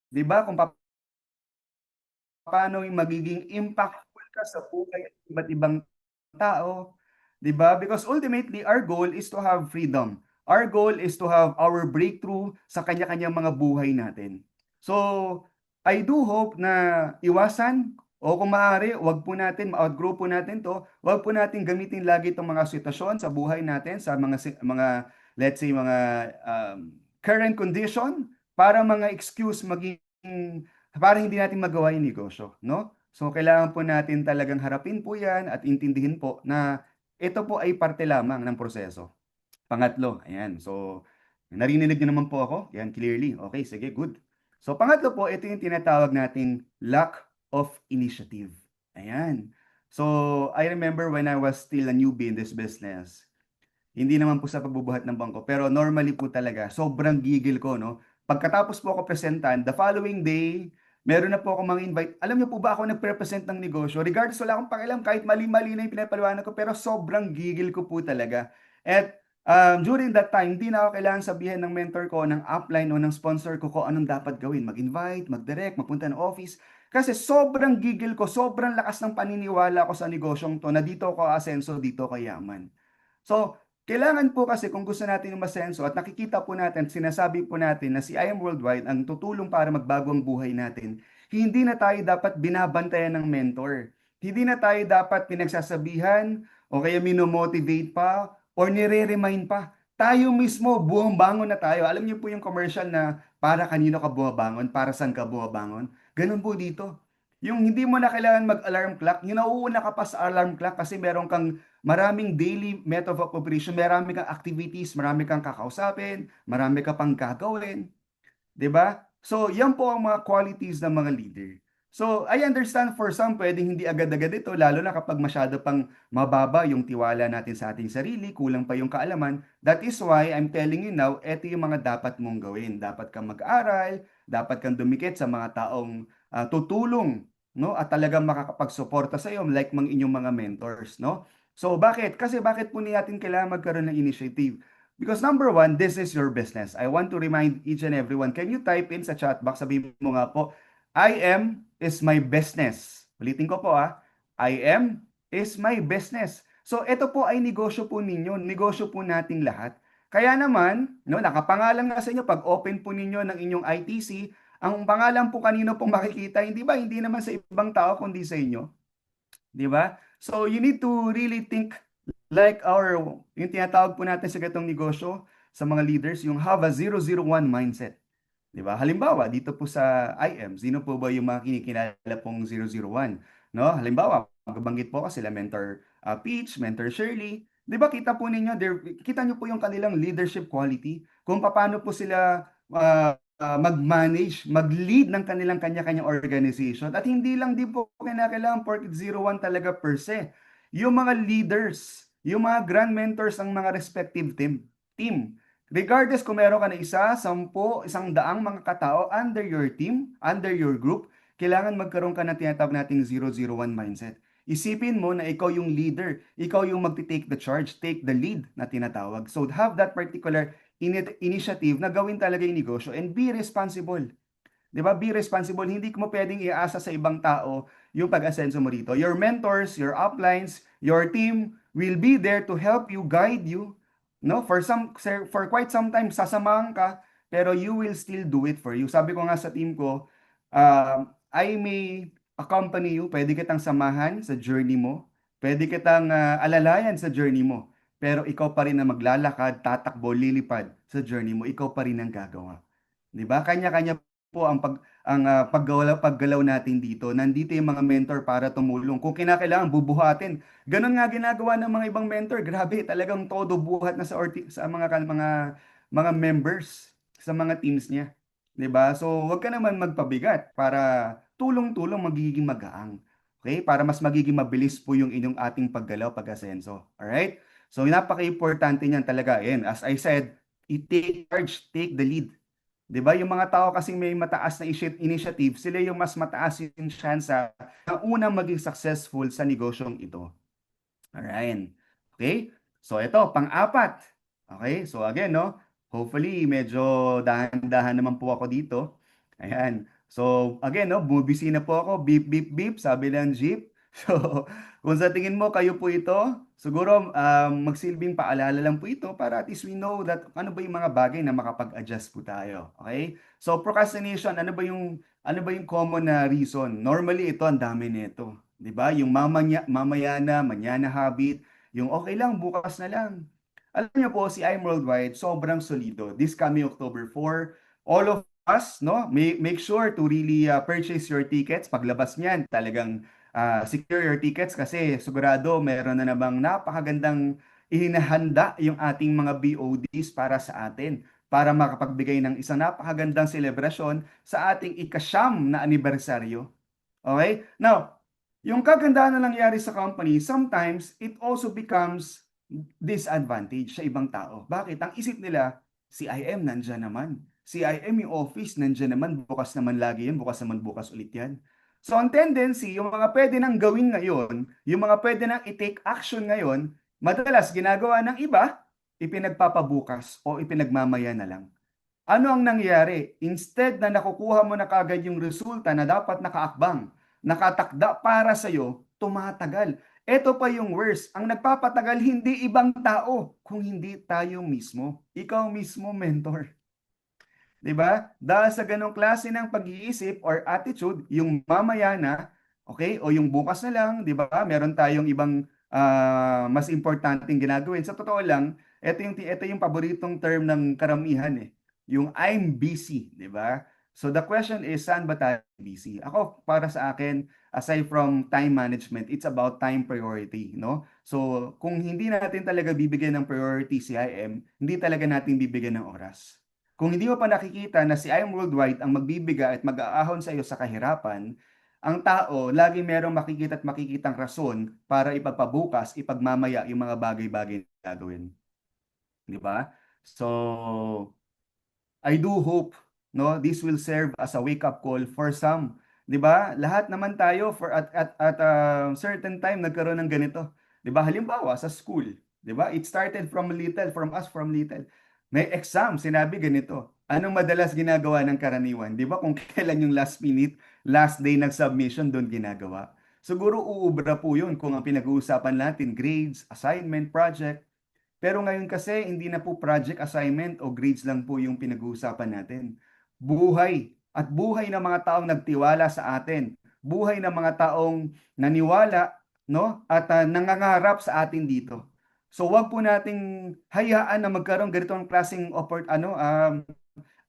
'Di ba? Kung paano yung magiging impactful ka sa buhay ng iba't ibang tao, 'di ba? Because ultimately, our goal is to have freedom. Our goal is to have our breakthrough sa kanya-kanyang mga buhay natin. So, I do hope na iwasan o kung maaari, wag po natin, ma-outgrow po natin 'to. Wag po natin gamitin lagi itong mga sitwasyon sa buhay natin, sa mga let's say mga current condition para mga excuse maging para hindi natin magawa yung negosyo, no? So, kailangan po natin talagang harapin po yan at intindihin po na ito po ay parte lamang ng proseso. Pangatlo, ayan. So, narinig niyo naman po ako? Yan, clearly. Okay, sige, good. So, pangatlo po, ito yung tinatawag nating lack of initiative. Ayan. So, I remember when I was still a newbie in this business, hindi naman po sa pagbubuhat ng bangko, pero normally po talaga, sobrang gigil ko, no? Pagkatapos po ako presentan, the following day, meron na po ako mga invite. Alam niyo po ba ako nagpe-present ng negosyo? Regardless, wala akong pakialam kahit mali-mali na yung pinapaliwanag ko, pero sobrang gigil ko po talaga. At during that time, hindi na ako kailangan sabihin ng mentor ko, ng upline o ng sponsor ko kung anong dapat gawin. Mag-invite, mag-direct, magpunta ng office. Kasi sobrang gigil ko, sobrang lakas ng paniniwala ko sa negosyong to na dito ako asenso, dito ako yaman. So, kailangan po kasi kung gusto natin umasenso at nakikita po natin, sinasabi po natin na si I Am Worldwide ang tutulong para magbago ang buhay natin, hindi na tayo dapat binabantayan ng mentor. Hindi na tayo dapat pinagsasabihan o kaya minomotivate pa or nire-remind pa. Tayo mismo, buong bangon na tayo. Alam niyo po yung commercial na para kanino ka bumabangon, para saan ka bumabangon. Ganun po dito. Yung hindi mo na kailangan mag-alarm clock, yung nauuna ka pa sa alarm clock kasi meron kang maraming daily method of operation, marami kang activities, marami kang kakausapin, marami ka pang gagawin, 'di ba? So, yan po ang mga qualities ng mga leader. So, I understand for some, pwedeng hindi agad-agad ito, lalo na kapag masyado pang mababa yung tiwala natin sa ating sarili, kulang pa yung kaalaman. That is why I'm telling you now, eto yung mga dapat mong gawin. Dapat kang mag-aral, dapat kang dumikit sa mga taong tutulong, no? At talagang makakapagsuporta sa iyo, like mga inyong mga mentors, no? So, bakit? Kasi bakit po natin kailangan magkaroon ng initiative? Because number one, this is your business. I want to remind each and everyone, can you type in sa chat box, sabihin mo nga po, I am is my business. Ulitin ko po I am is my business. So ito po ay negosyo po ninyo, negosyo po nating lahat. Kaya naman, no, nakapangalan nga sa inyo, pag open po ninyo ng inyong ITC, ang pangalan po kanino pong makikita, hindi ba? Hindi naman sa ibang tao, kundi sa inyo. Di ba? So you need to really think like yung tinatawag po natin sa gatong negosyo, sa mga leaders, yung have a 001 mindset. Di ba? Halimbawa, dito po sa IM, sino po ba yung mga kinikilala pong 001? No? Halimbawa, magbanggit po kasi sila Mentor Peach, Mentor Shirley. Di ba kita po ninyo, kita nyo po yung kanilang leadership quality, kung paano po sila mag-manage, mag-lead ng kanilang kanya-kanyang organization. At hindi lang din po kinakailangan porket 01 talaga per se. Yung mga leaders, yung mga grand mentors ng mga respective team. Regardless kung meron ka na isa, 10, 100 mga katao under your team, under your group, kailangan magkaroon ka ng tinatawag nating 001 mindset. Isipin mo na ikaw yung leader, ikaw yung magti-take the charge, take the lead na tinatawag. So have that particular initiative na gawin talaga yung negosyo and be responsible. 'Di ba? Be responsible. Hindi mo pwedeng iasa sa ibang tao yung pag-asenso mo rito. Your mentors, your uplines, your team will be there to help you, guide you. No, for quite some time sasamahan ka, pero you will still do it for you. Sabi ko nga sa team ko, I may accompany you, pwede kitang samahan sa journey mo, pwede kitang alalayan sa journey mo, pero ikaw pa rin na maglalakad, tatakbo, lilipad sa journey mo, ikaw pa rin ang gagawa. 'Di ba? Kanya-kanya po paggalaw natin dito. Nandito yung mga mentor para tumulong. Kung kinakailangan bubuhatin. Ganun nga ginagawa ng mga ibang mentor. Grabe, talagang todo buhat na sa mga members sa mga teams niya. 'Di ba? So, wag ka naman magpabigat para tulong-tulong magiging magaang. Okay? Para mas magiging mabilis po yung inyong ating paggalaw, pag-asenso. Alright? So, napaka-importante niyan talaga. Ayan, as I said, take charge, take the lead. 'Di ba? Yung mga tao kasing may mataas na initiative, sila yung mas mataas yung tsansa na unang maging successful sa negosyong ito. Alright. Okay? So ito, pang-apat. Okay? So again, no? Hopefully, medyo dahan-dahan naman po ako dito. Ayan. So, again, no, bumibisina po ako, beep, beep, beep, sabi ng jeep. So, kung sa tingin mo kayo po ito, siguro magsilbing paalala lang po ito para at least we know that ano ba yung mga bagay na makapag-adjust po tayo. Okay? So, procrastination, ano ba yung common na reason? Normally, ito ang dami nito. 'Di ba? Yung mamaya na, manyana habit, yung okay lang, bukas na lang. Alam niyo po, si I'm Worldwide, sobrang solido. This coming October 4, all of us, no, make sure to really purchase your tickets. Paglabas niyan, talagang secure your tickets kasi sigurado meron na namang napakagandang ihinahanda yung ating mga BODs para sa atin para makapagbigay ng isang napakagandang selebrasyon sa ating ikasyam na anibersaryo. Okay? Now, yung kagandahan na nangyari sa company, sometimes it also becomes disadvantage sa ibang tao. Bakit? Ang isip nila, si IM nandyan naman. Si IM yung office, nandyan naman. Bukas naman lagi yan. Bukas naman bukas ulit yan. So, ang tendency, yung mga pwede nang gawin ngayon, yung mga pwede nang i-take action ngayon, madalas ginagawa ng iba, ipinagpapabukas o ipinagmamaya na lang. Ano ang nangyari? Instead na nakukuha mo na kagad yung resulta na dapat nakaakbang, nakatakda para sa'yo, tumatagal. Ito pa yung worst. Ang nagpapatagal hindi ibang tao, kung hindi tayo mismo. Ikaw mismo, mentor. 'Di ba? Dahil sa ganong klase ng pag-iisip or attitude, yung mamaya na, okay, o yung bukas na lang, 'di ba? Meron tayong ibang mas importanteng ginagawin. Sa totoo lang, ito yung paboritong term ng karamihan eh. Yung I'm busy, 'di ba? So the question is, saan ba tayo busy? Ako, para sa akin, aside from time management, it's about time priority, no? So, kung hindi natin talaga bibigyan ng priority si IM, hindi talaga natin bibigyan ng oras. Kung hindi mo pa nakikita na si I'm Worldwide ang magbibigay at mag-aahon sa iyo sa kahirapan, ang tao lagi merong makikita at makikitang rason para ipagpabukas, ipagmamaya yung mga bagay-bagay na gagawin. Di ba? So, I do hope, no, this will serve as a wake-up call for some. 'Di ba? Lahat naman tayo for at a certain time nagkaroon ng ganito. 'Di ba? Halimbawa sa school, 'di ba? It started from little, from us from little. May exam, sinabi ganito. Anong madalas ginagawa ng karaniwan? 'Di ba? Kung kailan yung last minute, last day ng submission doon ginagawa. Siguro uubra po 'yun kung ang pinag-uusapan natin grades, assignment, project. Pero ngayon kasi hindi na po project assignment o grades lang po yung pinag-uusapan natin. Buhay at buhay ng mga taong nagtiwala sa atin. Buhay ng mga taong naniwala, no? At nangangarap sa atin dito. So wag po nating hayaan na magkaroon ganitong klaseng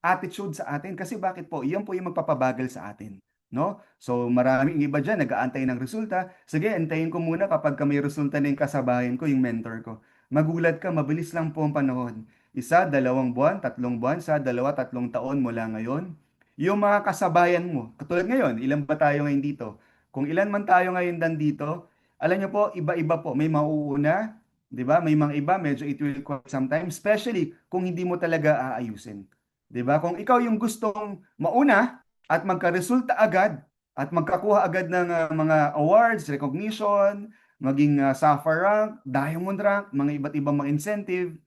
attitude sa atin kasi bakit po? Iyan po yung magpapabagal sa atin, no? So maraming iba diyan nag-aantay ng resulta. Sige, antayin ko muna kapag may resulta na yung kasabayan ko, yung mentor ko. Magulat ka, mabilis lang po ang panahon. Isa, 2 buwan, 3 buwan, sa 2, 3 taon mula ngayon. Yung mga kasabayan mo, katulad ngayon, ilan ba tayo ngayon dito? Kung ilan man tayo ngayon dito, alam niyo po, iba-iba po. May mauuna, di ba? May mga iba, medyo it will require sometimes, especially kung hindi mo talaga aayusin. Di ba? Kung ikaw yung gustong mauna at magka-resulta agad at magkakuha agad ng mga awards, recognition, maging sapphire rank, diamond rank, mga iba't ibang mga incentive,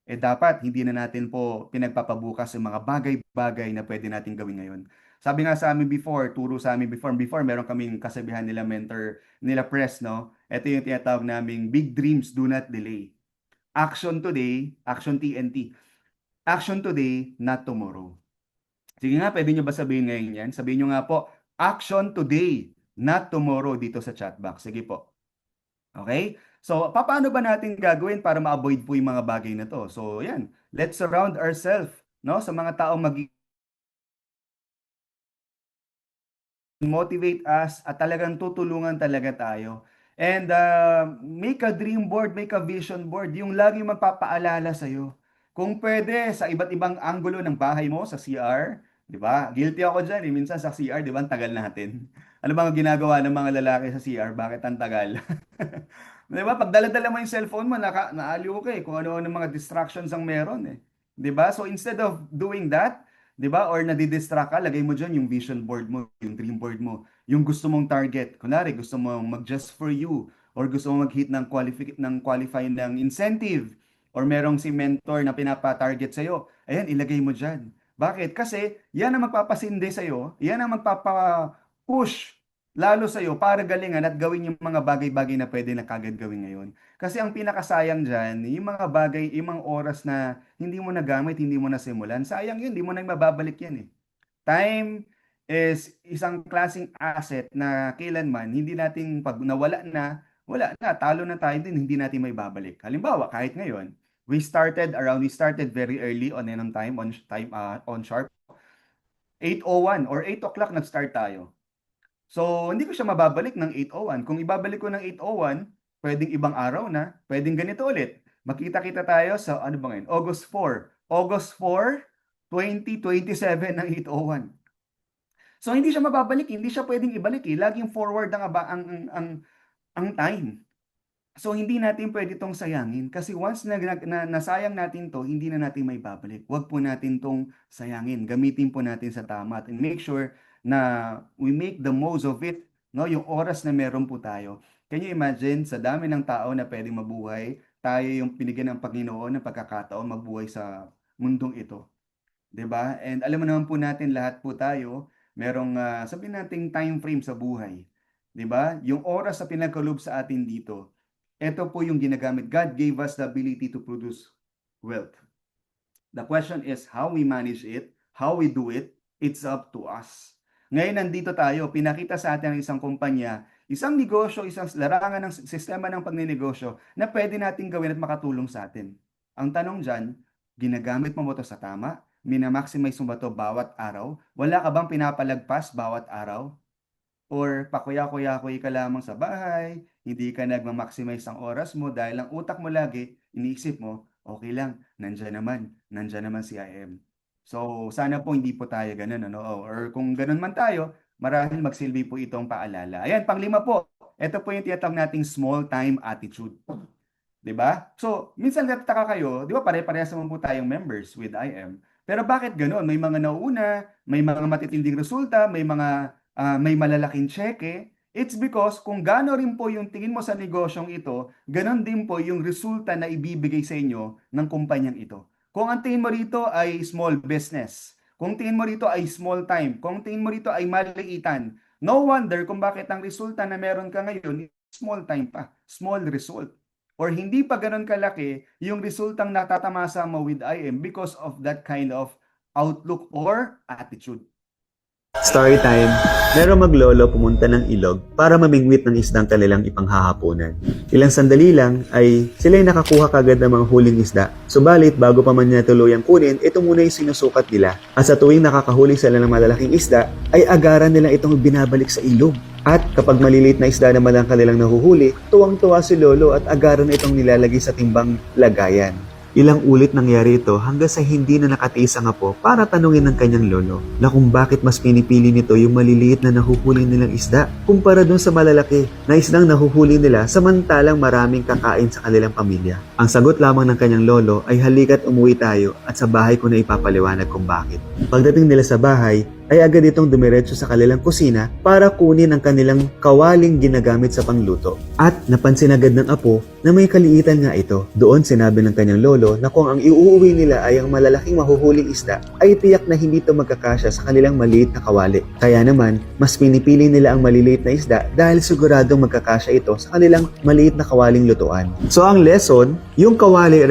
dapat hindi na natin po pinagpapabukas yung mga bagay-bagay na pwede natin gawin ngayon. Sabi nga sa amin before, turo sa amin before meron kaming kasabihan nila mentor, nila press, no? Ito yung tinatawag naming big dreams do not delay. Action today, action TNT. Action today, not tomorrow. Sige nga, pwede nyo ba sabihin ngayon yan? Sabihin nyo nga po, action today, not tomorrow dito sa chat box. Sige po. Okay? So, paano ba natin gagawin para ma-avoid po yung mga bagay na to? So, yan. Let's surround ourselves, no, sa mga taong motivate us at talagang tutulungan talaga tayo. And make a dream board, make a vision board, yung laging magpapaalala sa'yo. Kung pwede, sa iba't ibang anggulo ng bahay mo, sa CR, di ba? Guilty ako dyan, eh. Minsan sa CR, di ba, ang tagal natin. Ano bang ginagawa ng mga lalaki sa CR? Bakit ang tagal? Di ba? Pag dala-dala mo yung cellphone mo, naaliw ka eh, kung ano-ano mga distractions ang meron eh. Di ba? So instead of doing that, 'di ba? Or nadidistract ka, lagay mo diyan yung vision board mo, yung dream board mo, yung gusto mong target. Kunwari, gusto mong mag-just for you or gusto mong mag-hit ng qualify ng incentive or merong si mentor na pinapa-target sa iyo. Ayan, ilagay mo diyan. Bakit? Kasi yan ang magpapasindi sa'yo, yan ang magpapa-push lalo sa'yo para galingan at gawin yung mga bagay-bagay na pwede na kagad gawin ngayon. Kasi ang pinakasayang dyan, yung mga bagay, yung mga oras na hindi mo nagamit, hindi mo nasimulan, sayang yun, hindi mo na mababalik yan eh. Time is isang klaseng asset na kailanman hindi natin pag nawala na, wala na, talo na tayo din, hindi natin may babalik. Halimbawa, kahit ngayon, we started very early on and on sharp 8:01 or 8 o'clock nag-start tayo. So, hindi ko siya mababalik ng 8:01. Kung ibabalik ko ng 8:01, pwedeng ibang araw na, pwedeng ganito ulit. Makita-kita tayo sa ano ba ngayon? August 4, 2027 ng 8:01. So hindi siya mababalik, hindi siya pwedeng ibalik eh. Laging forward ang time. So hindi natin pwede itong sayangin kasi once nasayang natin to, hindi na natin may babalik. Huwag po natin tong sayangin. Gamitin po natin sa tama and make sure na we make the most of it, no? Yung oras na meron po tayo. Can you imagine sa dami ng tao na pwedeng mabuhay, tayo yung pinigyan ng Panginoon ng pagkakataon mabuhay sa mundong ito. 'Di ba? And alam mo naman po natin lahat po tayo, merong sabihin nating time frame sa buhay. 'Di ba? Yung oras na pinagkaloob sa atin dito, ito po yung ginagamit. God gave us the ability to produce wealth. The question is how we manage it, how we do it, it's up to us. Ngayon nandito tayo, pinakita sa atin ng isang kumpanya, isang negosyo, isang larangan ng sistema ng pagnenegosyo na pwede nating gawin at makatulong sa atin. Ang tanong dyan, ginagamit mo ba ito sa tama? Minamaximize mo ba ito bawat araw? Wala ka bang pinapalagpas bawat araw? Or pakuya-kuya-kuy ka lamang sa bahay, hindi ka nagma-maximize ang oras mo dahil ang utak mo lagi, iniisip mo, okay lang, nandyan naman si IM. So, sana po hindi po tayo ganun, ano? Or kung ganun man tayo, marahil magsilbi po itong paalala. Ayan, panglima po, ito po yung tinatawag nating small time attitude. 'Di ba? So, minsan nagtataka kayo, 'di ba pare-parehas naman po tayong members with IM. Pero bakit gano'n? May mga nauuna, may mga matitinding resulta, may malalaking tseke. It's because kung gaano rin po yung tingin mo sa negosyong ito, gano'n din po yung resulta na ibibigay sa inyo ng kumpanyang ito. Kung ang tingin mo rito ay small business, kung tingin mo rito ay small time, kung tingin mo rito ay maliitan, no wonder kung bakit ang resulta na meron ka ngayon, small time pa, small result or hindi pa ganun kalaki yung resultang natatamasa mo with IM because of that kind of outlook or attitude. Story time. Merong maglolo pumunta ng ilog para mamingwit ng isdang kanilang ipanghahaponan. Ilang sandali lang ay sila'y nakakuha kagad ng mga huling isda. Subalit bago pa man niya tuluyang kunin, ito muna yung sinusukat nila. At sa tuwing nakakahuli sila ng malalaking isda, ay agaran nilang itong binabalik sa ilog. At kapag maliliit na isda naman ang kanilang nahuhuli, tuwang-tuwa si lolo at agaran itong nilalagay sa timbang lagayan. Ilang ulit nangyari ito hanggang sa hindi na nakatiis ang apo para tanungin ng kanyang lolo na kung bakit mas pinipili nito yung maliliit na nahuhuli nilang isda kumpara dun sa malalaki na isdang nahuhuli nila samantalang maraming kakain sa kanilang pamilya. Ang sagot lamang ng kanyang lolo ay halika't umuwi tayo at sa bahay ko na ipapaliwanag kung bakit. Pagdating nila sa bahay, ay agad itong dumiretso sa kanilang kusina para kunin ang kanilang kawaling ginagamit sa pangluto. At napansin agad ng apo na may kaliitan nga ito. Doon sinabi ng kanyang lolo na kung ang iuuwi nila ay ang malalaking mahuhuling isda, ay tiyak na hindi ito magkakasya sa kanilang maliit na kawali. Kaya naman, mas pinipili nila ang maliliit na isda dahil siguradong magkakasya ito sa kanilang maliit na kawaling lutuan. So ang lesson, yung kawali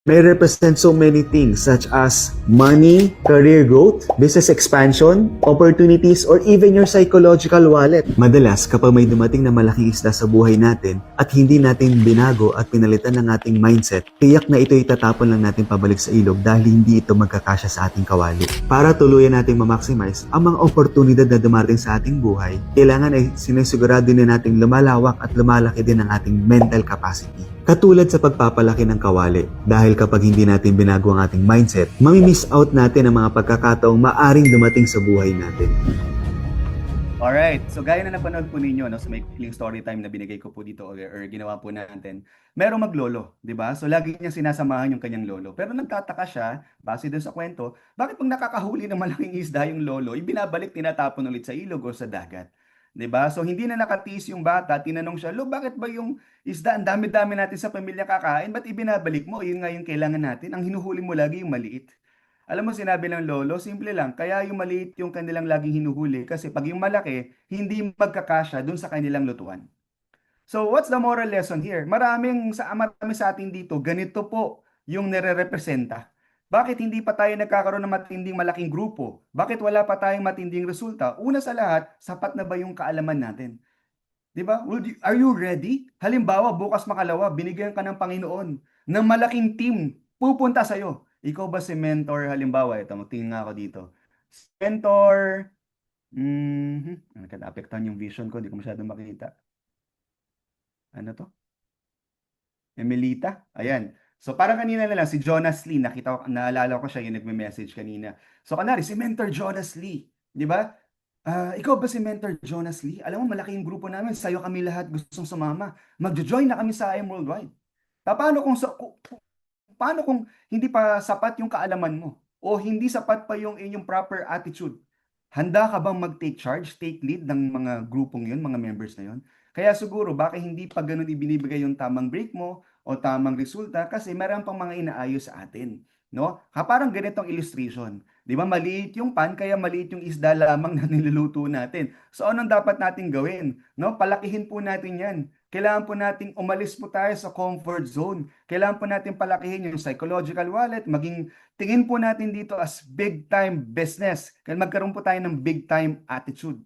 may represent so many things such as money, career growth, business expansion, opportunities, or even your psychological wallet. Madalas, kapag may dumating na malaking isda sa buhay natin at hindi natin binago at pinalitan ng ating mindset, tiyak na ito itatapon lang natin pabalik sa ilog dahil hindi ito magkakasya sa ating kawali. Para tuluyan nating ma-maximize ang mga oportunidad na dumating sa ating buhay, kailangan ay sinisigurado din nating lumalawak at lumalaki din ang ating mental capacity. Katulad sa pagpapalaki ng kawali, dahil kapag hindi natin binago ang ating mindset, mamimiss out natin ang mga pagkakataong maaring dumating sa buhay natin. Alright, so gaya na napanood po ninyo no, sa may story time na binigay ko po dito or ginawa po natin, merong maglolo, di ba? So lagi niya sinasamahan yung kanyang lolo. Pero nagtataka siya, base doon sa kwento, bakit pag nakakahuli ng malaking isda yung lolo, ibinabalik, tinatapon ulit sa ilog o sa dagat? 'Di ba? So hindi na nakatiis yung bata, tinanong siya, "Lo, bakit ba yung isda ang dami-dami natin sa pamilya kakain, ba't ibinabalik mo? Yun nga yung kailangan natin. Ang hinuhuli mo lagi yung maliit." Alam mo, sinabi ng lolo, simple lang, kaya yung maliit yung kanilang laging hinuhuli kasi pag yung malaki, hindi magkakasya dun sa kanilang lutuan. So what's the moral lesson here? Marami sa atin dito, ganito po yung nire-representa. Bakit hindi pa tayo nagkakaroon ng matinding malaking grupo? Bakit wala pa tayong matinding resulta? Una sa lahat, sapat na ba yung kaalaman natin? 'Di ba? Are you ready? Halimbawa, bukas makalawa, binigyan ka ng Panginoon ng malaking team pupunta sa iyo. Ikaw ba si mentor halimbawa? Ito, magtingin nga ako dito. Mentor, nagka-apektuhan yung vision ko, hindi ko masyadong makita. Ano to? Emelita? Ayan. So parang kanina na lang, si Jonas Lee, naalala ko siya yung nagme-message kanina. So kanari, si Mentor Jonas Lee. Di ba? Ikaw ba si Mentor Jonas Lee? Alam mo, malaki yung grupo namin. Sa'yo kami lahat gustong sumama. Magjo-join na kami sa IM Worldwide. Paano kung hindi pa sapat yung kaalaman mo? O hindi sapat pa yung inyong proper attitude? Handa ka bang mag-take charge, take lead ng mga grupong yun, mga members na yun? Kaya siguro, baka hindi pa ganun ibinibigay yung tamang break mo o tamang resulta kasi meron pang mga inaayos sa atin. No? Parang ganitong illustration. Di ba, maliit yung pan, kaya maliit yung isda lamang na niluluto natin. So, anong dapat natin gawin? No? Palakihin po natin yan. Kailangan po nating umalis po tayo sa comfort zone. Kailangan po natin palakihin yung psychological wallet, maging tingin po natin dito as big time business. Kaya magkaroon po tayo ng big time attitude,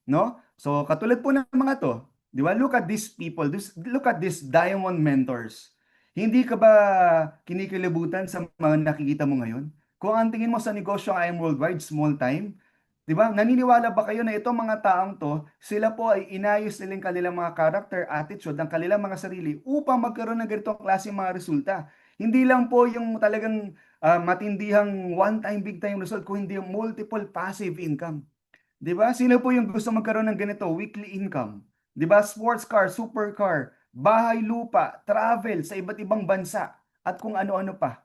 no? So katulad po ng mga to, 'di ba? Look at these people, look at these diamond mentors. Hindi ka ba kinikilabutan sa mga nakikita mo ngayon? Kung ang tingin mo sa negosyo ay worldwide, small time, 'di ba? Naniniwala ba kayo na itong mga taong to, sila po ay inayos nila yung kanilang mga character, attitude, ang kanilang mga sarili upang magkaroon ng ganitong klaseng mga resulta. Hindi lang po yung talagang matindihang one-time, big-time result, kung hindi yung multiple passive income. 'Di ba? Sino po yung gusto magkaroon ng ganito, weekly income? 'Di ba? Sports car, supercar, bahay, lupa, travel sa iba't ibang bansa, at kung ano-ano pa.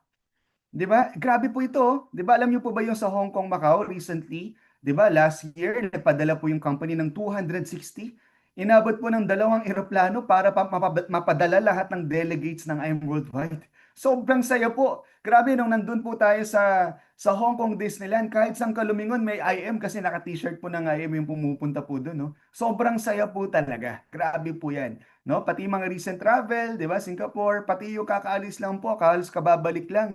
'Di ba? Grabe po ito, oh. 'Di ba? Alam niyo po ba yung sa Hong Kong, Macau recently, 'di ba? Last year nagpadala po yung company ng 260. Inabot po ng 2 eroplano para mapadala lahat ng delegates ng IM Worldwide. Sobrang saya po. Grabe nung nandun po tayo sa Hong Kong Disneyland, kahit saan ka lumingon may IM kasi naka-t-shirt po ng IM yung pumupunta po doon, no? Sobrang saya po talaga. Grabe po 'yan, no? Pati mga recent travel, 'di ba? Singapore, pati yung kakaalis lang po, kahalos kababalik lang.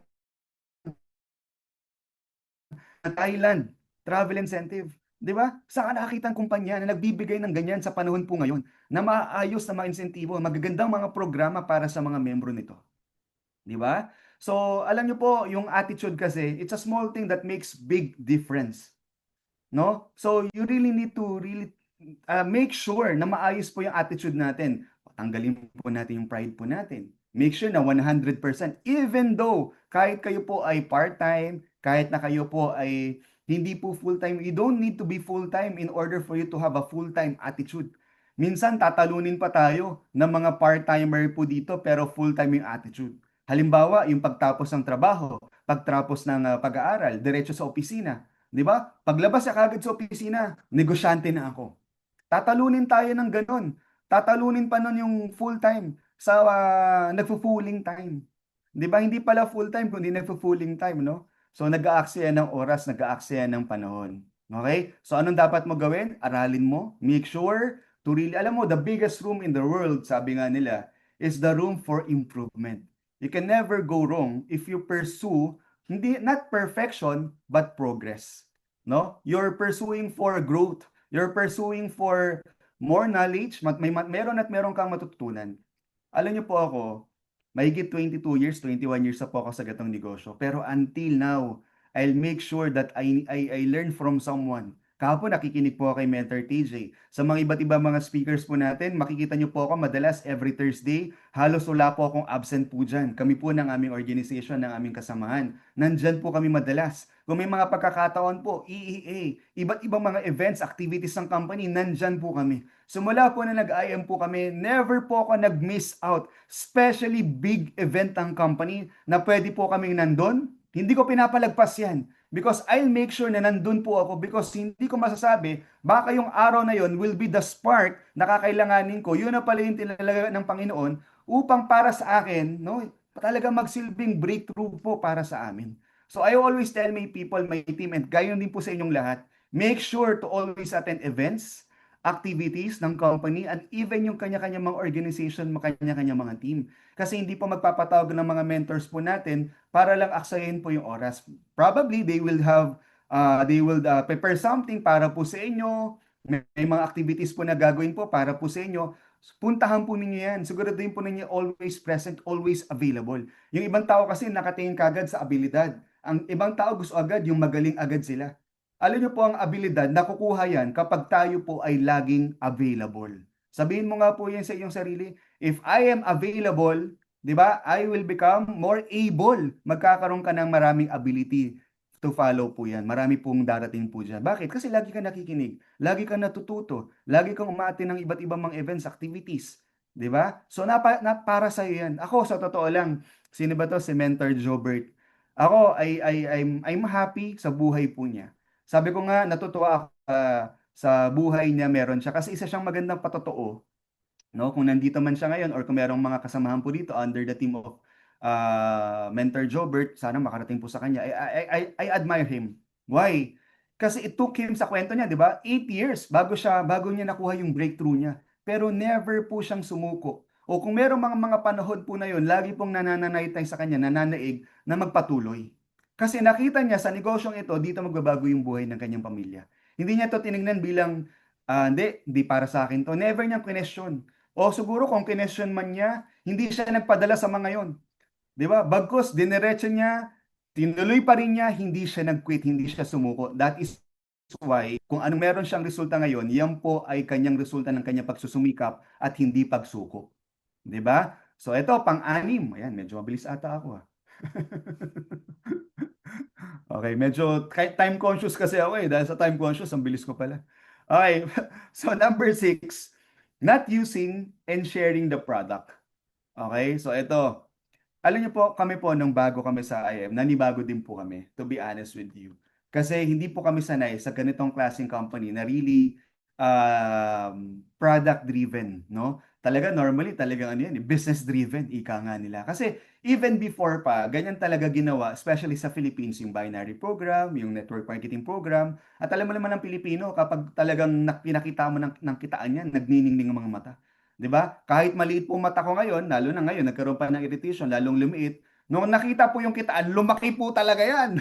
Thailand, travel incentive. 'Di ba? Saan ka nakakita ng kumpanya na nagbibigay ng ganyan sa panahon po ngayon na maayos na mga insentibo, magagandang mga programa para sa mga membro nito. 'Di ba? So, alam niyo po, yung attitude kasi, it's a small thing that makes big difference. No? So, you really need to make sure na maayos po yung attitude natin. Tanggalin po natin yung pride po natin. Make sure na 100%, even though kahit kayo po ay part-time, kahit na kayo po ay hindi po full-time, you don't need to be full-time in order for you to have a full-time attitude. Minsan tatalunin pa tayo ng mga part-timer po dito pero full-time yung attitude. Halimbawa, yung pagtapos ng trabaho, pagtapos ng pag-aaral, diretso sa opisina. 'Di ba? Paglabas ka kagad sa opisina, negosyante na ako. Tatalunin tayo ng gano'n. Tatalunin pa nun yung full-time sa nagfo-fulling time. 'Di ba? Hindi pala full-time kundi nagfo-fulling time, no? So nag-aaksaya ng oras, nag-aaksaya ng panahon. Okay? So anong dapat mo gawin? Aralin mo. Make sure to really, alam mo, the biggest room in the world, sabi nga nila, is the room for improvement. You can never go wrong if you pursue not perfection but progress. No? You're pursuing for growth. You're pursuing for more knowledge, meron kang matututunan. Alam niyo po ako, mahigit 22 years, 21 years na po ako sa gatong negosyo. Pero until now, I'll make sure that I learn from someone. Kahapon nakikinig po ako kay Mentor TJ. Sa mga iba't ibang mga speakers po natin, makikita niyo po ako madalas every Thursday. Halos wala po akong absent po dyan. Kami po ng aming organization, ng aming kasamahan. Nandyan po kami madalas. Kung may mga pagkakataon po, EEA, iba't ibang mga events, activities ng company, nandyan po kami. Simula po na nag-IM po kami, never po ako nag-miss out. Especially big event ng company na pwede po kaming nandun. Hindi ko pinapalagpas yan. Because I'll make sure na nandun po ako because hindi ko masasabi, baka yung araw na yon will be the spark na kakailanganin ko. Yun na pala yung tinalaga ng Panginoon upang para sa akin, no, talaga magsilbing breakthrough po para sa amin. So I always tell my people, my team, and gayon din po sa inyong lahat, make sure to always attend events, activities ng company, and even yung kanya-kanya mga organization, kanya-kanya mga team. Kasi hindi po magpapatawag ng mga mentors po natin para lang aksayin po yung oras. Probably they will prepare something para po sa inyo. May mga activities po na gagawin po para po sa inyo. Puntahan po ninyo yan. Siguraduhin po ninyo always present, always available. Yung ibang tao kasi nakatingin kagad sa abilidad. Ang ibang tao gusto agad yung magaling agad sila. Alam niyo po ang abilidad, nakukuha yan kapag tayo po ay laging available. Sabihin mo nga po yan sa iyong sarili, if I am available, di ba, I will become more able. Magkakaroon ka ng maraming ability to follow po yan. Marami pong darating po dyan. Bakit? Kasi lagi ka nakikinig, lagi ka natututo, lagi kang umaattend ng iba't ibang mga events, activities. Di ba? So, para sa iyo yan. Ako, sa totoo lang, sino ba to? Si Mentor Jobert. Ako, I'm happy sa buhay po niya. Sabi ko nga, natutuwa ako sa buhay niya meron siya. Kasi isa siyang magandang patotoo, no? Kung nandito man siya ngayon or kung merong mga kasamahan po dito under the team of Mentor Jobert, sana makarating po sa kanya. I admire him. Why? Kasi it took him sa kwento niya, di ba? 8 years bago niya nakuha yung breakthrough niya. Pero never po siyang sumuko. O kung merong mga panahon po na yun, lagi pong nananaytay sa kanya, nananaig na magpatuloy. Kasi nakita niya sa negosyong ito, dito magbabago yung buhay ng kanyang pamilya. Hindi niya to tinignan bilang, hindi para sa akin to. Never niyang question. O siguro kung kinestyon man niya, hindi siya nagpadala sa mga yon. Di ba? Bagkus, diniretso niya, tinuloy pa rin niya, hindi siya nag-quit, hindi siya sumuko. That is why, kung anong meron siyang resulta ngayon, yan po ay kanyang resulta ng kanyang pagsusumikap at hindi pagsuko. Di ba? So ito, pang-anim. Ayan, medyo mabilis ata ako. Okay, medyo time conscious kasi ako eh. Dahil sa time conscious, ang bilis ko pala. Okay, so number 6, not using and sharing the product. Okay, so ito. Alam niyo po, kami po nung bago kami sa IM, nanibago din po kami, to be honest with you. Kasi hindi po kami sanay sa ganitong klaseng company na really product driven, no? Talaga normally talagang ano yan, business driven, ika nga nila. Kasi even before pa, ganyan talaga ginawa, especially sa Philippines, yung binary program, yung network marketing program. At alam mo naman ng Pilipino, kapag talagang pinakita mo ng kitaan yan, nagniningning ang mga mata. 'Di ba? Kahit maliit po mata ko ngayon, lalo na ngayon, nagkaroon pa ng irritation, lalong lumiit. Nung nakita po yung kitaan, lumaki po talaga yan.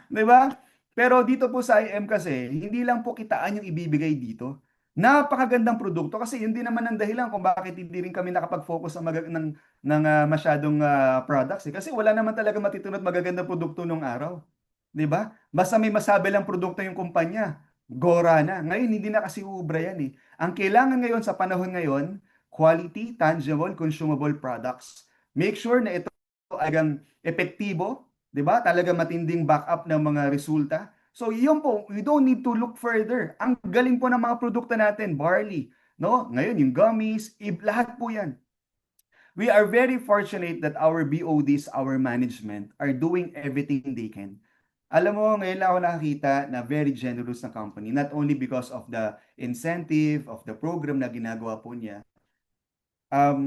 'Di ba? Pero dito po sa IM kasi, hindi lang po kitaan yung ibibigay dito. Napakagandang produkto kasi yun din naman ang dahilan kung bakit hindi rin kami nakapag-focus ng masyadong products eh. Kasi wala naman talaga matitunod magagandang produkto nung araw. 'Di ba? Basta may masabi lang produkto yung kumpanya, gora na. Ngayon hindi na kasi ubra yan eh. Ang kailangan ngayon sa panahon ngayon, quality, tangible, consumable products. Make sure na ito ay epektibo, 'di ba? Talaga matinding backup ng mga resulta. So, yun po, we don't need to look further. Ang galing po ng mga produkto natin, barley, no? Ngayon, yung gummies, lahat po yan. We are very fortunate that our BODs, our management, are doing everything they can. Alam mo, ngayon lang ako nakakita na very generous na company, not only because of the incentive, of the program na ginagawa po niya.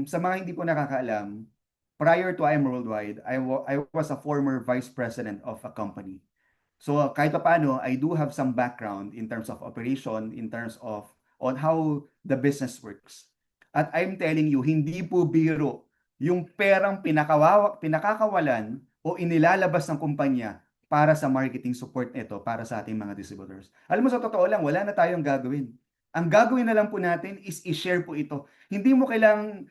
Sa mga hindi po nakakaalam, prior to IM Worldwide, I was a former vice president of a company. So kahit pa paano, I do have some background in terms of operation, in terms of on how the business works. At I'm telling you, hindi po biro yung perang pinakakawalan o inilalabas ng kumpanya para sa marketing support nito para sa ating mga distributors. Alam mo, sa totoo lang, wala na tayong gagawin. Ang gagawin na lang po natin is i-share po ito. Hindi mo kailangang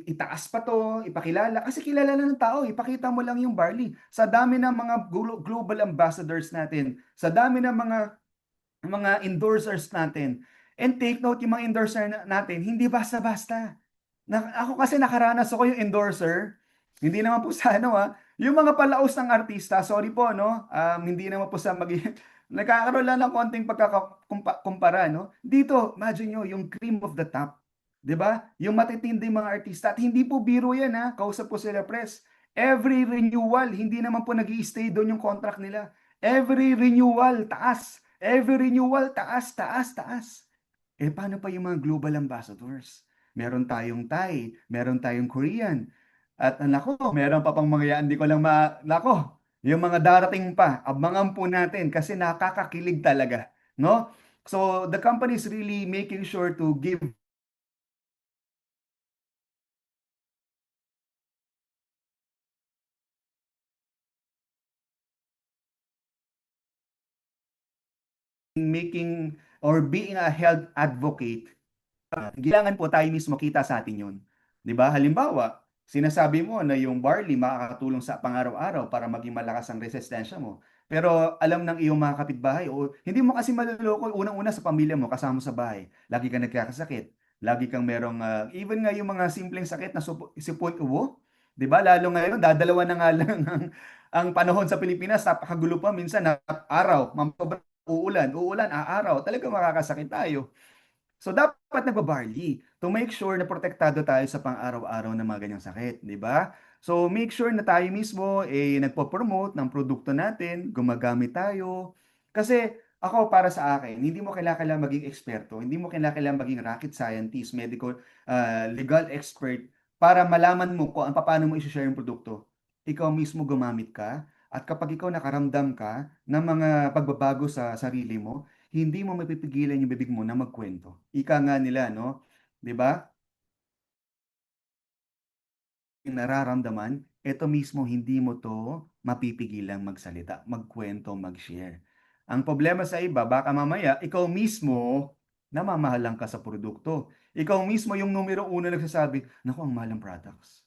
itaas pa to, ipakilala. Kasi kilala na ng tao, ipakita mo lang yung barley. Sa dami ng mga global ambassadors natin, sa dami ng mga endorsers natin. And take note, yung mga endorser natin, hindi basta-basta. Ako kasi nakaranas ako yung endorser, hindi naman po sa ano yung mga palaos ng artista, sorry po, no? Hindi naman po sa nagkakaroon lang ng konting pagkakakumpara, no? Dito, imagine nyo, yung cream of the top. 'Di ba? Yung matitinding mga artista. At hindi po biro yan, kausap po sila press. Every renewal, hindi naman po nag-i-stay doon yung contract nila. Every renewal, taas. Every renewal, taas, taas, taas. Paano pa yung mga global ambassadors? Meron tayong Thai, meron tayong Korean. At nako, meron pa pang mga yan, hindi ko lang nako, Yung mga darating pa, abangan po natin kasi nakakakilig talaga, no? So the company is really making sure to give making or being a health advocate. Kailangan po tayo mismo kita sa atin yun. 'Di ba? Halimbawa, sinasabi mo na yung barley makakatulong sa pang-araw-araw para maging malakas ang resistensya mo. Pero alam ng iyong mga kapitbahay o hindi mo kasi maluloko unang-una sa pamilya mo kasama sa bahay. Lagi kang nagkakasakit. Lagi kang merong even nga yung mga simpleng sakit na sipon ubo, 'di ba? Lalo ngayon dadalawa na nga lang ang panahon sa Pilipinas, napakagulo pa minsan na araw, uulan, uulan, aaraw, talagang makakasakit tayo. So dapat nagba-barley to make sure na protektado tayo sa pang-araw-araw na mga ganyang sakit, 'di ba? So make sure na tayo mismo nagpo-promote ng produkto natin, gumagamit tayo. Kasi ako para sa akin, hindi mo kailangan maging eksperto, hindi mo kailangan maging rocket scientist, medical, legal expert para malaman mo kung paano mo i-share yung produkto. Ikaw mismo gumamit ka at kapag ikaw nakaramdam ka ng mga pagbabago sa sarili mo, hindi mo mapipigilan yung bibig mo na magkwento. Ika nga nila, no? 'Di ba? Yung nararamdaman, eto mismo hindi mo to mapipigilang magsalita, magkwento, mag-share. Ang problema sa iba, baka mamaya ikaw mismo namamahalan ka sa produkto. Ikaw mismo yung numero uno nagsasabi, naku, ang mahal ng products.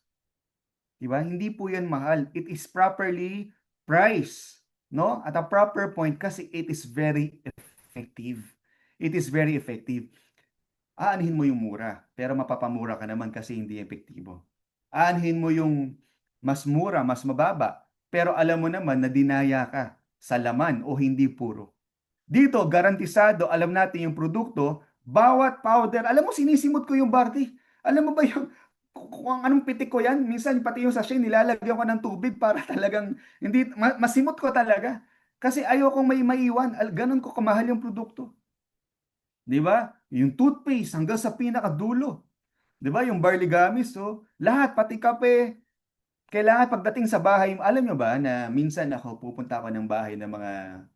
'Di ba? Hindi po 'yan mahal. It is properly priced, no? At a proper point kasi it is very effective. It is very effective. Aanhin mo yung mura, pero mapapamura ka naman kasi hindi epektibo. Aanhin mo yung mas mura, mas mababa, pero alam mo naman na dinaya ka sa laman o hindi puro. Dito, garantisado, alam natin yung produkto, bawat powder, alam mo, sinisimot ko yung barti. Alam mo ba yung, kung anong pitik ko yan, minsan pati yung sachet, nilalagyan ko ng tubig para talagang, hindi, masimot ko talaga. Kasi ayokong may maiwan, ganun ko kamahal yung produkto. 'Di ba? Yung toothpaste hanggang sa pinakadulo. 'Di ba? Yung barley gummies, so lahat pati kape, kailangan pagdating sa bahay, alam nyo ba na minsan ako pupunta ako ng bahay ng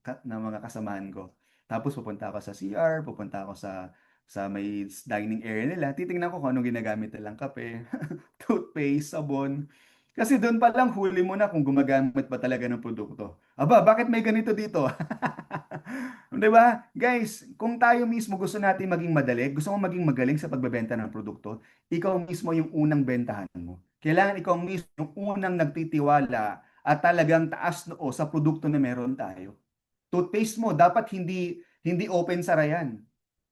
ng mga kasamahan ko. Tapos pupunta ako sa CR, pupunta ako sa may dining area nila. Titingnan ko kung anong ginagamit nilang kape, toothpaste, sabon. Kasi doon pa lang huli mo na kung gumagamit ba talaga ng produkto. Aba, bakit may ganito dito? 'Di ba? Guys, kung tayo mismo gusto natin maging madali, gusto mo maging magaling sa pagbebenta ng produkto, ikaw mismo yung unang bentahan mo. Kailangan ikaw mismo yung unang nagtitiwala at talagang taas noo sa produkto na meron tayo. Toothpaste mo dapat hindi hindi open sara yan.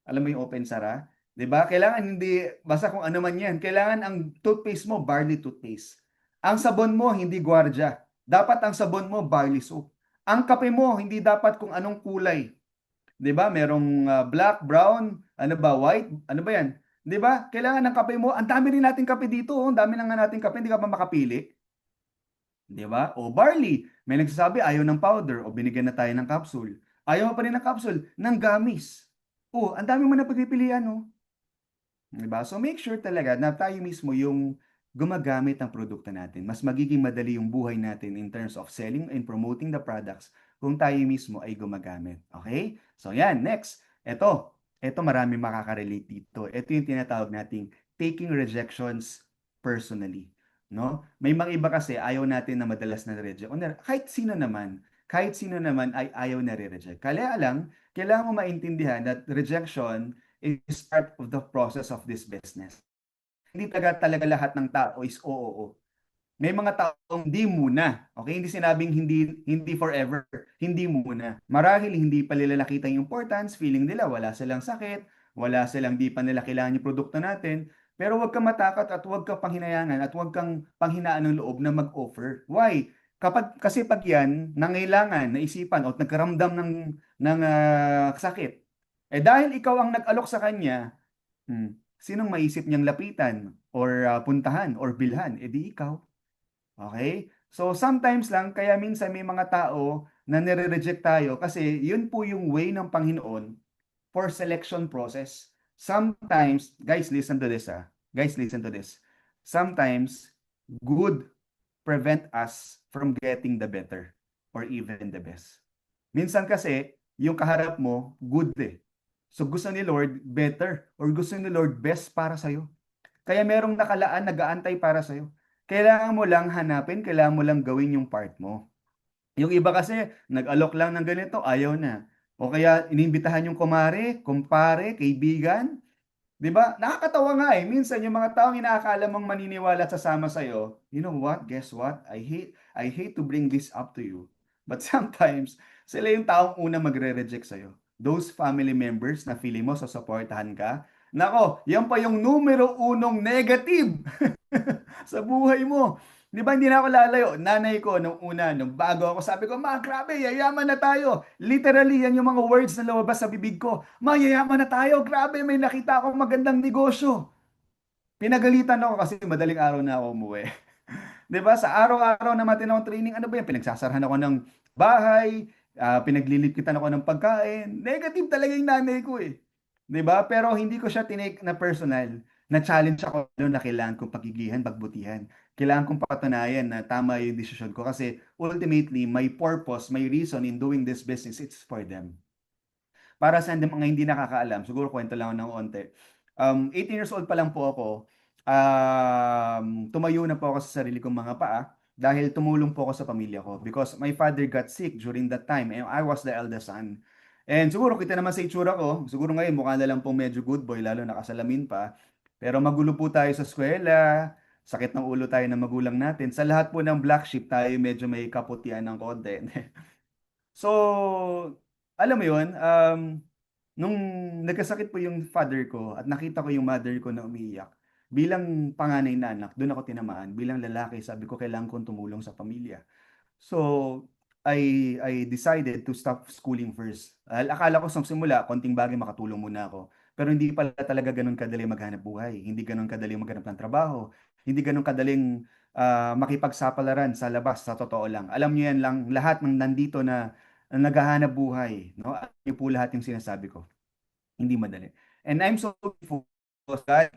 Alam mo yung open sara? 'Di ba? Kailangan hindi basta kung ano man yan. Kailangan ang toothpaste mo barley toothpaste. Ang sabon mo hindi gwardiya. Dapat ang sabon mo barley soap. Ang kape mo hindi dapat kung anong kulay. 'Di ba? Merong black, brown, ano ba, white, ano ba 'yan? 'Di ba? Kailangan ng kape mo. Ang dami rin nating kape dito, oh. Ang dami na nga nating kape, hindi ka pa makapili. 'Di ba? O barley, may nagsasabi ayaw ng powder o binigyan na tayo ng capsule. Ayaw mo pa rin ng capsule, ng gummies. Oh, ang dami mo na pagpipilian, oh. 'Di ba? So make sure talaga na tayo mismo yung gumagamit ng produkto natin. Mas magiging madali yung buhay natin in terms of selling and promoting the products kung tayo mismo ay gumagamit. Okay? So yan, next. Ito marami makaka-relate dito. Ito yung tinatawag nating taking rejections personally. No? May mga iba kasi ayaw natin na madalas na reject. Kahit sino naman ay ayaw na re-reject. Kaya lang, kailangan mo maintindihan that rejection is part of the process of this business. Hindi talaga lahat ng tao is oo. May mga taong hindi muna. Okay? Hindi sinabing hindi forever. Hindi muna. Marahil hindi pa nila nakita yung importance, feeling nila wala silang sakit, wala silang di pa nila kailangan yung produkto natin. Pero huwag kang matakot at huwag kang panghinayangan at huwag kang panghinaan ng loob na mag-offer. Why? Kasi pag yan, nangailangan, naisipan o nagkaramdam ng sakit, dahil ikaw ang nag-alok sa kanya, sinong maisip niyang lapitan or puntahan or bilhan? Di ikaw. Okay? So sometimes lang, kaya minsan may mga tao na nire-reject tayo kasi yun po yung way ng Panginoon for selection process. Sometimes, guys, listen to this ah. Guys, listen to this. Sometimes, good prevent us from getting the better. or even the best. Minsan kasi, yung kaharap mo, good eh. So gusto ni Lord better or gusto ni Lord best para sa'yo. Kaya merong nakalaan, nag-aantay para sa'yo. Kailangan mo lang hanapin, kailangan mo lang gawin yung part mo. Yung iba kasi, nag-alok lang ng ganito, ayaw na. O kaya, inimbitahan yung kumare, kumpare, kaibigan. 'Di ba? Nakakatawa nga eh. Minsan yung mga taong inaakala mong maniniwala at sasama sa you know what? Guess what? I hate to bring this up to you. But sometimes, sila yung taong una magre-reject sa those family members na feeling mo susuportahan ka. Nako, yan pa yung numero unong negative sa buhay mo. Di ba hindi na ako lalayo? Nanay ko nung una, nung bago ako, sabi ko, ma, grabe, yayaman na tayo. Literally, yan yung mga words na lumabas sa bibig ko. Ma, yayaman na tayo. Grabe, may nakita akong magandang negosyo. Pinagalitan ako kasi madaling araw na ako umuwi. 'Di ba? Sa araw-araw na matinong training, ano ba yan? Pinagsasarahan ako ng bahay, pinaglilipitan ako ng pagkain. Negative talaga yung nanay ko eh. 'Di ba? Pero hindi ko siya tinake na personal. Na-challenge ako doon na kailangan kong pagigihan, pagbutihan. Kailangan kong patunayan na tama yung desisyon ko kasi ultimately, my purpose, my reason in doing this business, it's for them. Para sa mga hindi nakakaalam, siguro kwento lang ako ng onte. 18 years old pa lang po ako, tumayo na po ako sa sarili kong mga paa dahil tumulong po ako sa pamilya ko because my father got sick during that time and I was the eldest son. And siguro kita naman sa itsura ko, siguro ngayon mukha na lang pong medyo good boy lalo nakasalamin pa. Pero magulo po tayo sa eskwela, sakit ng ulo tayo ng magulang natin. Sa lahat po ng black sheep tayo medyo may kaputian ng konti. So, alam mo yun, nung nagkasakit po yung father ko at nakita ko yung mother ko na umiiyak, bilang panganay na anak, doon ako tinamaan. Bilang lalaki, sabi ko kailangan kong tumulong sa pamilya. So, I decided to stop schooling first. Akala ko sa simula, konting bagay makatulong muna ako. Pero hindi pala talaga ganun kadali maghanap buhay. Hindi ganun kadali maghanap ng trabaho. Hindi ganun kadaling makipagsapalaran sa labas, sa totoo lang. Alam niyo yan lang, lahat ng nandito na naghahanap buhay, no? Alam niyo po lahat yung sinasabi ko. Hindi madali. And I'm so grateful God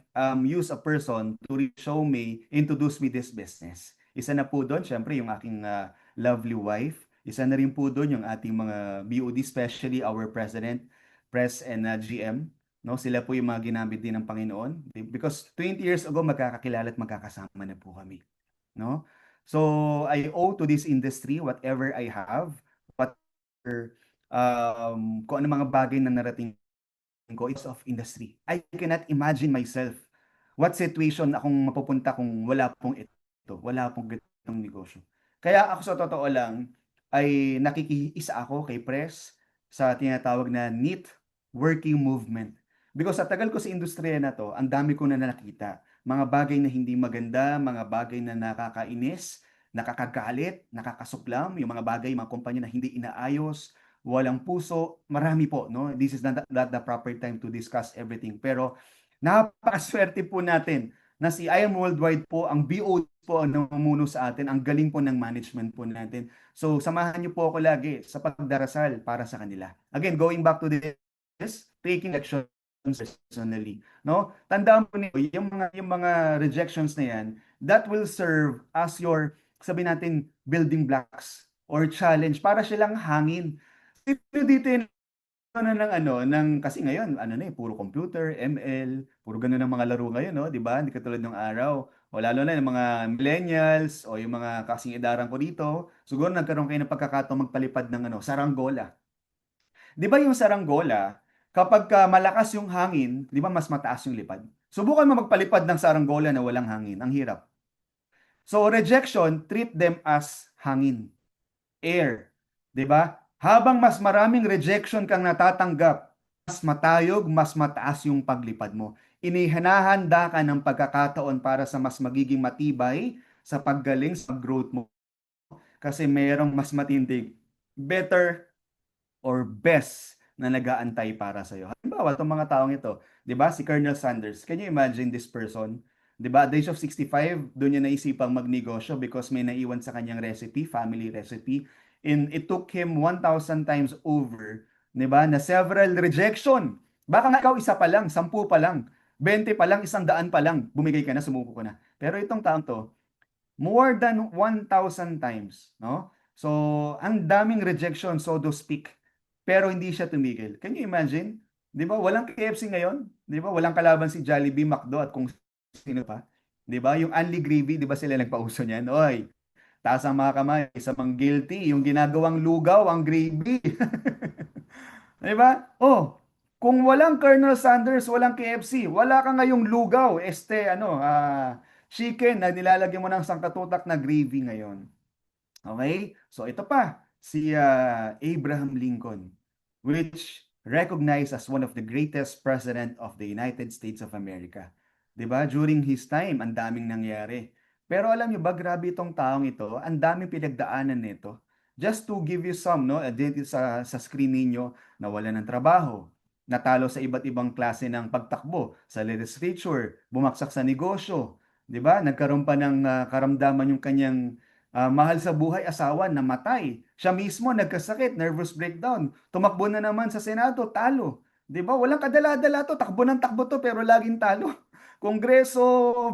use a person to show me, introduce me this business. Isa na po doon, syempre, yung aking lovely wife. Isa na rin po doon yung ating mga BOD, especially our president, press and GM. No, sila po yung mga ginamit din ng Panginoon. Because 20 years ago, magkakakilala at magkakasama na po kami. No? So, I owe to this industry whatever I have, whatever, kung ano mga bagay na narating ko is of industry. I cannot imagine myself what situation akong mapupunta kung wala pong ito, wala pong ganitong negosyo. Kaya ako sa totoo lang ay nakikiisa ako kay Press sa tinatawag na NEAT working movement. Because sa tagal ko sa industriya na to, ang dami ko na nakita. Mga bagay na hindi maganda, mga bagay na nakakainis, nakakagalit, nakakasuklam, yung mga bagay, mga kumpanya na hindi inaayos, walang puso, marami po, no? This is not the proper time to discuss everything. Pero napakaswerte po natin na si I Am Worldwide po, ang BO po ang namumuno sa atin, ang galing po ng management po natin. So, samahan niyo po ako lagi sa pagdarasal para sa kanila. Again, going back to this, taking actions personally, no? Tandaan po niyo, yung mga rejections na yan, that will serve as your, sabi natin, building blocks or challenge para silang hangin dito yung kasi ngayon, puro computer, ML, puro ganun ang mga laro ngayon, no? Di ba? Hindi katulad ng araw. O lalo na yung mga millennials o yung mga kasing edaran ko dito, siguro nagkaroon kayo ng pagkakataong magpalipad ng saranggola. Di ba yung saranggola, kapag malakas yung hangin, di ba mas mataas yung lipad? Subukan mo magpalipad ng saranggola na walang hangin. Ang hirap. So rejection, treat them as hangin, air. 'Di ba? Habang mas maraming rejection kang natatanggap, mas matayog, mas mataas yung paglipad mo. Inihanahanda ka ng pagkakataon para sa mas magiging matibay sa paggaling sa growth mo. Kasi mayroong mas matinding, better, or best na nag-aantay para sa iyo. Halimbawa, itong mga taong ito, 'di ba? Si Colonel Sanders. Can you imagine this person? 'Di ba? At the age of 65, doon niya naisipang magnegosyo because may naiwan sa kanyang recipe, family recipe. And it took him 1,000 times over, 'di ba? Na several rejection. Baka nga ikaw isa pa lang, 10 pa lang, 20 pa lang, 100 pa lang, bumigay ka na, sumuko ka na. Pero itong taong to, more than 1,000 times, no? So, ang daming rejection, so to speak. Pero hindi siya tumigil. Can you imagine? 'Di ba? Walang KFC ngayon, 'di ba? Walang kalaban si Jollibee, McDo at kung sino pa. 'Di ba? Yung Unli Gravy, 'di ba sila nagpauso niyan? Oy, taas ang mga kamay sa mga guilty, yung ginagawang lugaw, ang gravy. 'Di ba? Oh, kung walang Colonel Sanders, walang KFC, wala ka ngayong lugaw, chicken na nilalagyan mo ng sangkatutak na gravy ngayon. Okay? So ito pa, si Abraham Lincoln, which recognized as one of the greatest president of the United States of America. 'Di ba? During his time, ang daming nangyari. Pero alam niyo ba, grabe itong taong ito, ang daming pinagdaanan nito. Just to give you some, no, dito sa screen ninyo, nawalan ng trabaho, natalo sa iba't ibang klase ng pagtakbo, sa legislature, bumagsak sa negosyo, 'di ba? Nagkaroon pa ng karamdaman yung kanyang mahal sa buhay asawa, namatay. Siya mismo nagkasakit, nervous breakdown. Tumakbo na naman sa Senado, talo. 'Di ba? Walang kadala-dala to, takbo ng takbo to pero laging talo. Kongreso,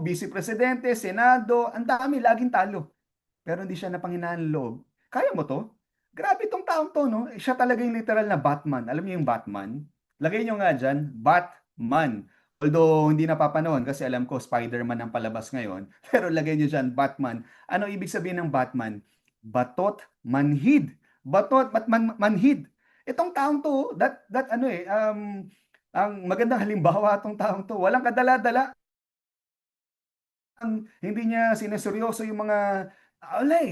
Vice Presidente, Senado, ang dami laging talo. Pero hindi siya napanghinaan ng loob. Kaya mo to? Grabe tong taong to, no? Siya talaga yung literal na Batman. Alam niyo yung Batman? Lagay niyo nga dyan, Batman. Although hindi napapanahon kasi alam ko Spider-Man ang palabas ngayon. Pero lagay niyo dyan, Batman. Ano ibig sabihin ng Batman? Batot, manhid. Batot, manhid. Itong taong to, ang magandang halimbawa itong taong to. Walang kadala-dala, hindi niya sineseryoso yung mga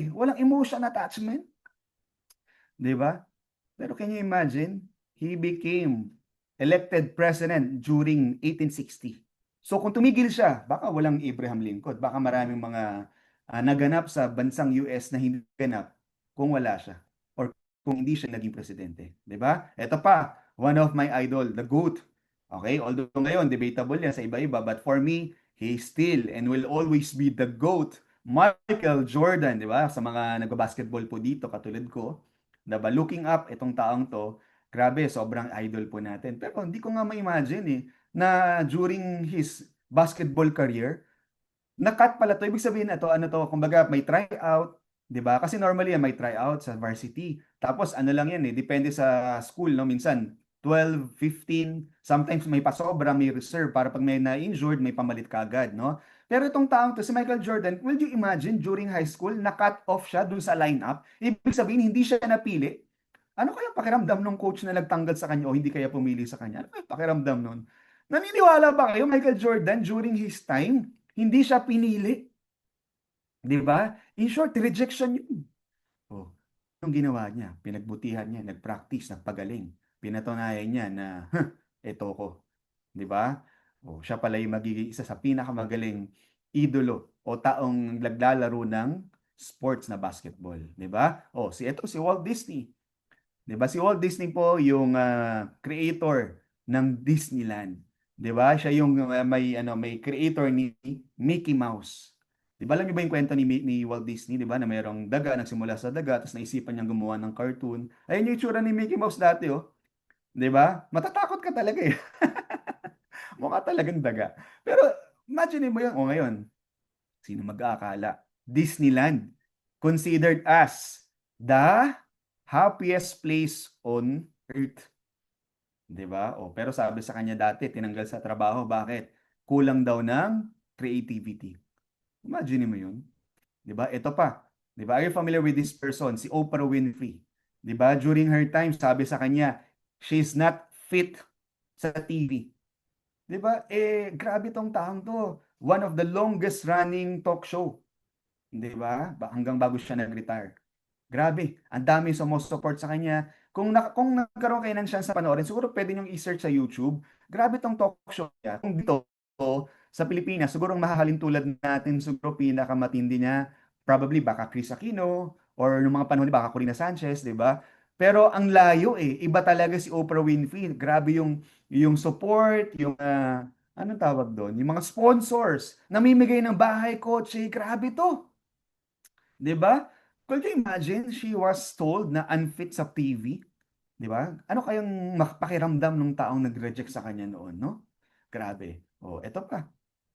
walang emotion attachment, 'di ba? Pero can you imagine? He became elected president during 1860. So kung tumigil siya, baka walang Abraham Lincoln, baka maraming mga naganap sa bansang US na hindi ganap kung wala siya or kung hindi siya naging presidente, 'di ba? Ito pa, one of my idol, the GOAT. Okay, although ngayon debatable yan sa iba-iba, but for me, he still and will always be the GOAT. Michael Jordan, 'di ba? Sa mga nagba-basketball po dito katulad ko, 'di ba? Looking up itong taong to, grabe, sobrang idol po natin. Pero hindi ko nga ma-imagine na during his basketball career, na-cut pala 'to. Ibig sabihin na 'to, ano 'to, kumbaga may tryout, 'di ba? Kasi normally yan may tryout sa varsity. Tapos ano lang yan depende sa school, no? Minsan 12, 15, sometimes may pasobra, may reserve para pag may na-injured, may pamalit kaagad, no? Pero itong taong to, si Michael Jordan, will you imagine during high school, na-cut off siya dun sa lineup? Ibig sabihin, hindi siya napili. Ano kaya pakiramdam ng coach na nagtanggal sa kanya o hindi kaya pumili sa kanya? Ano kaya pakiramdam nun? Naniniwala ba kayo, Michael Jordan, during his time, hindi siya pinili? 'Di ba? In short, rejection yun. Oh, yung ginawa niya, pinagbutihan niya, nag-practice, nagpagaling. Pinatunayan niya na, eto ko. 'Di ba? Oh, siya pala yung magiging isa sa pinakamagaling idolo o taong naglalaro ng sports na basketball, 'di ba? Oh, si Walt Disney. 'Di ba? Si Walt Disney po yung creator ng Disneyland. 'Di ba? Siya yung may creator ni Mickey Mouse. 'Di ba alam niyo ba yung kwento ni Walt Disney, 'di ba, na mayroong daga, nagsimula sa daga, tapos naisipan niyang gumawa ng cartoon. Ayun yung itsura ni Mickey Mouse dati, oh. 'Di ba? Matatakot ka talaga eh. Mukha talagang daga. Pero imagine mo 'yun, oh ngayon, sino mag-aakala? Disneyland considered as the happiest place on earth. 'Di ba? Oh, pero sabi sa kanya dati, tinanggal sa trabaho. Bakit? Kulang daw ng creativity. Imagine mo 'yun. 'Di ba? Ito pa. 'Di ba? Are you familiar with this person? Si Oprah Winfrey. 'Di ba? During her time, sabi sa kanya, she's not fit sa TV. 'Di ba? Grabe tong taong to. One of the longest running talk show. 'Di ba? Hanggang bago siya nag-retire. Grabe, ang dami sumusupport sa kanya. Kung nagkaroon kayo ng chance sa panoorin, siguro pwede niyong i-search sa YouTube. Grabe tong talk show niya. Kung dito sa Pilipinas, siguro ang mahahalin tulad natin, siguro pinakamatindi niya, probably baka Chris Aquino, or nung mga panahon ni baka Corina Sanchez, di ba? Pero ang layo iba talaga si Oprah Winfrey. Grabe yung support, yung anong tawag doon? Yung mga sponsors, namimigay ng bahay, kotse, grabe to. 'Di ba? Could you imagine she was told na unfit sa TV? 'Di ba? Ano kayang pakiramdam ng taong nag-reject sa kanya noon, no? Grabe. Oh, eto pa.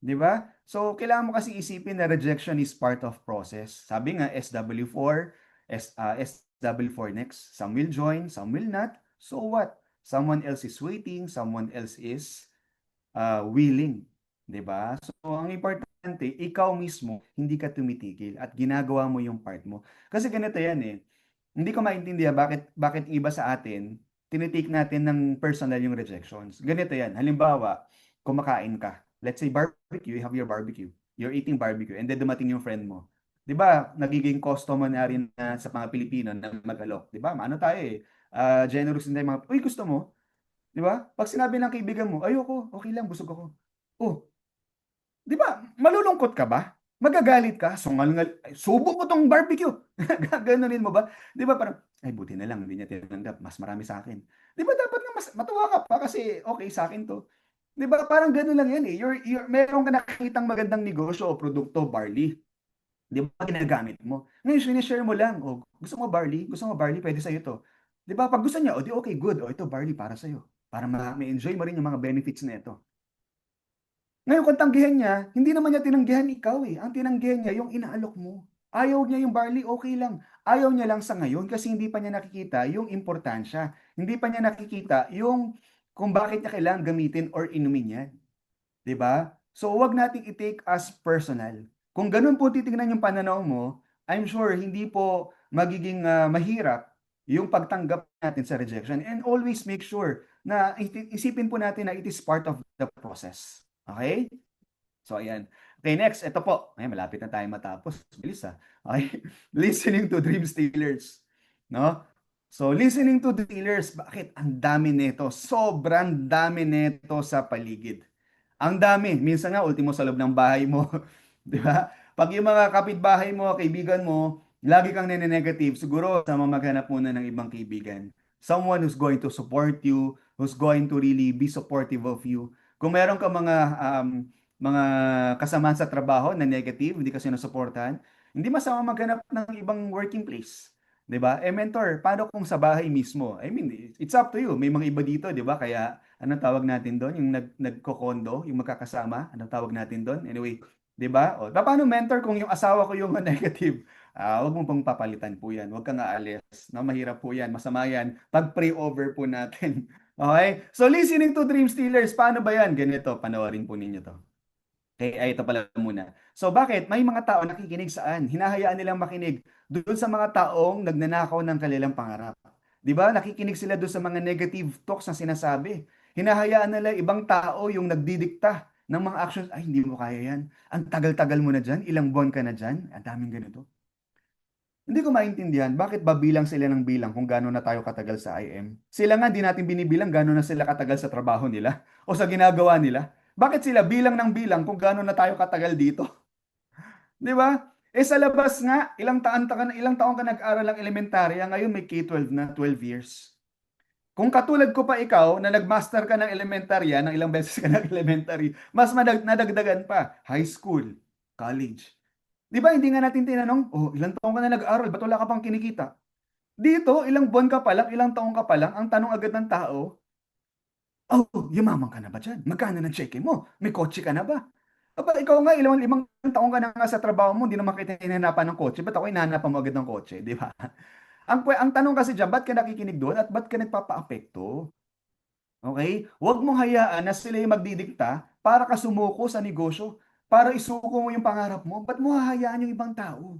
'Di ba? So, kailangan mo kasi isipin na rejection is part of process. Sabi nga, SW4, SW4 next. Some will join, some will not. So what? Someone else is waiting, someone else is willing. 'Di ba? So, ang importante, ikaw mismo, hindi ka tumitigil at ginagawa mo yung part mo. Kasi ganito yan eh. Hindi ko maintindihan bakit iba sa atin, tinitake natin ng personal yung rejections. Ganito yan. Halimbawa, kumakain ka. Let's say barbecue, you have your barbecue. You're eating barbecue and then dumating yung friend mo. 'Di ba? Nagiging customary na rin na sa mga Pilipino na mag-alok, 'di ba? Ano tayo eh, generous din tayo mga, uy, gusto mo? 'Di ba? Pag sinabi ng kaibigan mo, ayoko, okay lang, busog ako. Oh, 'di ba? Malulungkot ka ba? Magagalit ka, sungal-ngal, "Ay, subo mo tong barbecue." Gaganunin mo ba? 'Di ba parang, "Ay, buti na lang hindi niya tinanggap, mas marami sa akin." 'Di ba dapat nga mas matuwa ka pa kasi okay sa akin 'to. 'Di ba parang gano'n lang 'yan, eh, meron ka nakikitang magandang negosyo o produkto, barley, 'di ba ginagamit mo. Ngayon shine-share mo lang, "Oh, gusto mo barley? Gusto mo barley? Puwede sa'yo 'to." 'Di ba 'pag gusto niya, "O, di okay, good. Oh, ito barley para sa'yo, para ma-enjoy mo rin yung mga benefits nito." Ngayon kung tanggihan niya, hindi naman niya tinanggihan ikaw, eh, ang tinanggihan niya yung inaalok mo. Ayaw niya yung barley, okey lang. Ayaw niya lang sa ngayon kasi hindi pa niya nakikita yung importansya. Hindi pa niya nakikita yung kung bakit niya kailangang gamitin or inumin 'yan, 'di ba? So, huwag nating i-take as personal. Kung gano'n po titignan yung pananaw mo, I'm sure hindi po magiging, mahirap yung pagtanggap natin sa rejection, and always make sure na isipin po natin na it is part of the process, okey? So ayan. Okay, next, ito po. Ay, malapit na tayo matapos. Bilis ah. Okay. Listening to dream stealers. No? So, listening to stealers, bakit? Ang dami nito. Sobrang dami nito sa paligid. Ang dami. Minsan nga, ultimo sa loob ng bahay mo. Di ba? Pag yung mga kapitbahay mo, kaibigan mo, lagi kang nene-negative, siguro sa maghanap muna ng ibang kaibigan. Someone who's going to support you, who's going to really be supportive of you. Kung meron ka mga kasamahan sa trabaho na negative, hindi ka sinusuportahan, hindi masama maghanap ng ibang working place. 'Di ba? Eh mentor, paano kung sa bahay mismo? I mean, it's up to you. May mga iba dito, 'di ba? Kaya anong tawag natin doon? Yung nagko-condo, yung magkakasama, anong tawag natin doon? Anyway, 'di ba? O, paano mentor kung yung asawa ko yung negative? Wag mo pong papalitan po 'yan. Wag kang aalis. No, mahirap po 'yan. Masama 'yan. Pag pray over po natin. Okay? So listening to dream stealers, paano ba 'yan? Ganito, panoorin po ninyo 'to. Okay, ay ito pala muna. So bakit? May mga tao nakikinig saan? Hinahayaan nilang makinig doon sa mga taong nagnanakaw ng kanilang pangarap. 'Di ba? Nakikinig sila doon sa mga negative talks na sinasabi. Hinahayaan nila ibang tao yung nagdidikta ng mga actions. Ay, hindi mo kaya yan. Ang tagal-tagal mo na dyan. Ilang buwan ka na dyan. Ang daming ganito. Hindi ko maintindihan bakit ba bilang sila ng bilang kung gaano na tayo katagal sa IM. Sila nga di natin binibilang gaano na sila katagal sa trabaho nila o sa ginagawa nila. Bakit sila bilang ng bilang kung gaano na tayo katagal dito? 'Di ba? Eh sa labas nga, ilang taon ka nag-aral ng elementarya, ngayon may K-12 na, 12 years. Kung katulad ko pa ikaw na nag-master ka ng elementarya, ng ilang beses ka ng elementary, mas nadagdagan pa, high school, college. 'Di ba hindi nga natin tinanong, "Oh, ilang taon ka na nag-aral, ba't wala ka pang kinikita?" Dito, ilang buwan ka pa lang, ilang taon ka pa lang, ang tanong agad ng tao, "Oh, yumaman ka na ba diyan? Magkano ng cheque mo? May kotse ka na ba?" Aba, ikaw nga limang taon ka na nga sa trabaho mo, hindi naman kita hinahanapan ng kotse, ba't ako hinahanapan mo agad ng kotse, 'di ba? Ang tanong kasi diyan, ba't ka nakikinig doon at ba't ka nagpapaapekto? Okay? Huwag mong hayaan na sila yung magdidikta para ka sumuko sa negosyo, para isuko mo yung pangarap mo. Ba't mo hahayaan yung ibang tao?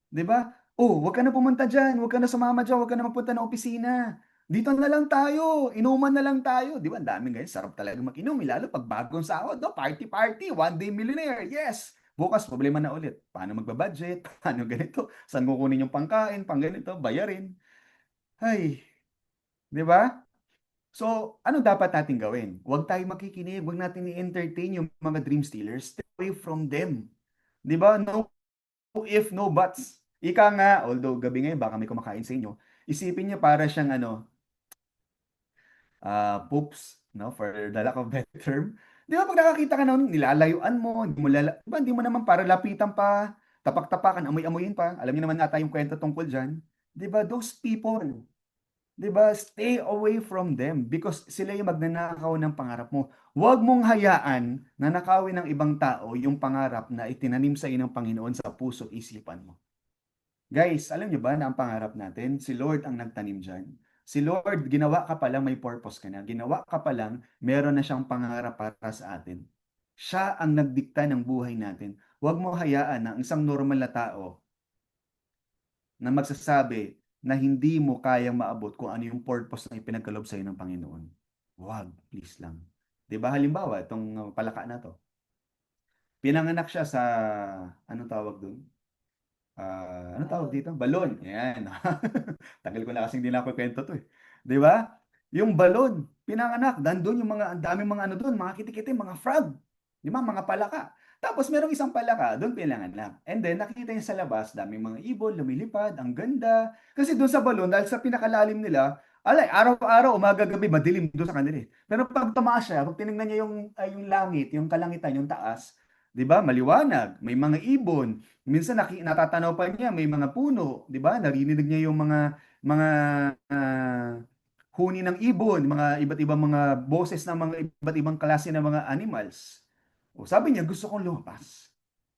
'Di ba? "Oh, huwag ka na pumunta diyan, huwag ka na sumama diyan, huwag ka na magpunta ng opisina. Dito na lang tayo, inuman na lang tayo." 'Di ba ang daming ganyan, sarap talaga mag-inom, eh, lalo 'pag bagong sahod 'no, party, party, one day millionaire, yes! Bukas problema na ulit, paano magba-budget, paano ganito, saan kukunin yung pangkain, pangganito, bayarin. Ay, 'di ba? So, ano dapat nating gawin? Huwag tayong makikinig, huwag natin i-entertain yung mga dream stealers, stay away from them. 'Di ba? No if, no buts. Ika nga, although gabi ngayon baka may kumakain sa inyo, isipin niyo para siyang ano, poops, no, for the lack of better term. 'Di ba 'pag nakakita ka nun, nilalayuan mo, hindi mo 'di ba hindi mo naman para lapitan pa, tapak-tapakan, amoy-amoyin pa. Alam niyo naman ata yung kwento tungkol diyan. 'Di ba those people, 'di ba, stay away from them because sila yung magnanakaw ng pangarap mo. Huwag mong hayaan na nakawin ng ibang tao yung pangarap na itinanim sa iyo ng Panginoon sa puso't isipan mo. Guys, alam niyo ba na ang pangarap natin, si Lord ang nagtanim diyan. Si Lord, ginawa ka pa lang may purpose ka na. Ginawa ka pa lang, meron na siyang pangarap para sa atin. Siya ang nagdikta ng buhay natin. Huwag mo hayaan na ang isang normal na tao na magsasabi na hindi mo kayang maabot kung ano yung purpose na ipinagkaloob sa'yo ng Panginoon. Huwag, please lang. 'Di ba halimbawa, itong palaka na to. Pinanganak siya sa, anong tawag dun? Anong tawag dito? Balon. Yan. Tagal ko na kasing di nakukwento to eh. 'Di ba? Yung balon, pinanganak, nandun yung mga, ang daming mga ano doon, mga kitikiti, mga frog. 'Di ba? Mga palaka. Tapos merong isang palaka, doon pinanganak. And then nakita niya sa labas, daming mga ibon, lumilipad, ang ganda. Kasi doon sa balon, dahil sa pinakalalim nila, alay, araw-araw, umaga-gabi, madilim doon sa kanila eh. Pero pag tumaas siya, pag tinignan niya yung langit, yung kalangitan, yung taas, 'di ba? Maliwanag, may mga ibon. Minsan natatanaw pa niya, may mga puno, 'di ba? Naririnig niya yung mga ah, huni ng ibon, mga iba't ibang mga boses ng mga iba't ibang klase ng mga animals. O sabi niya, gusto kong lumabas.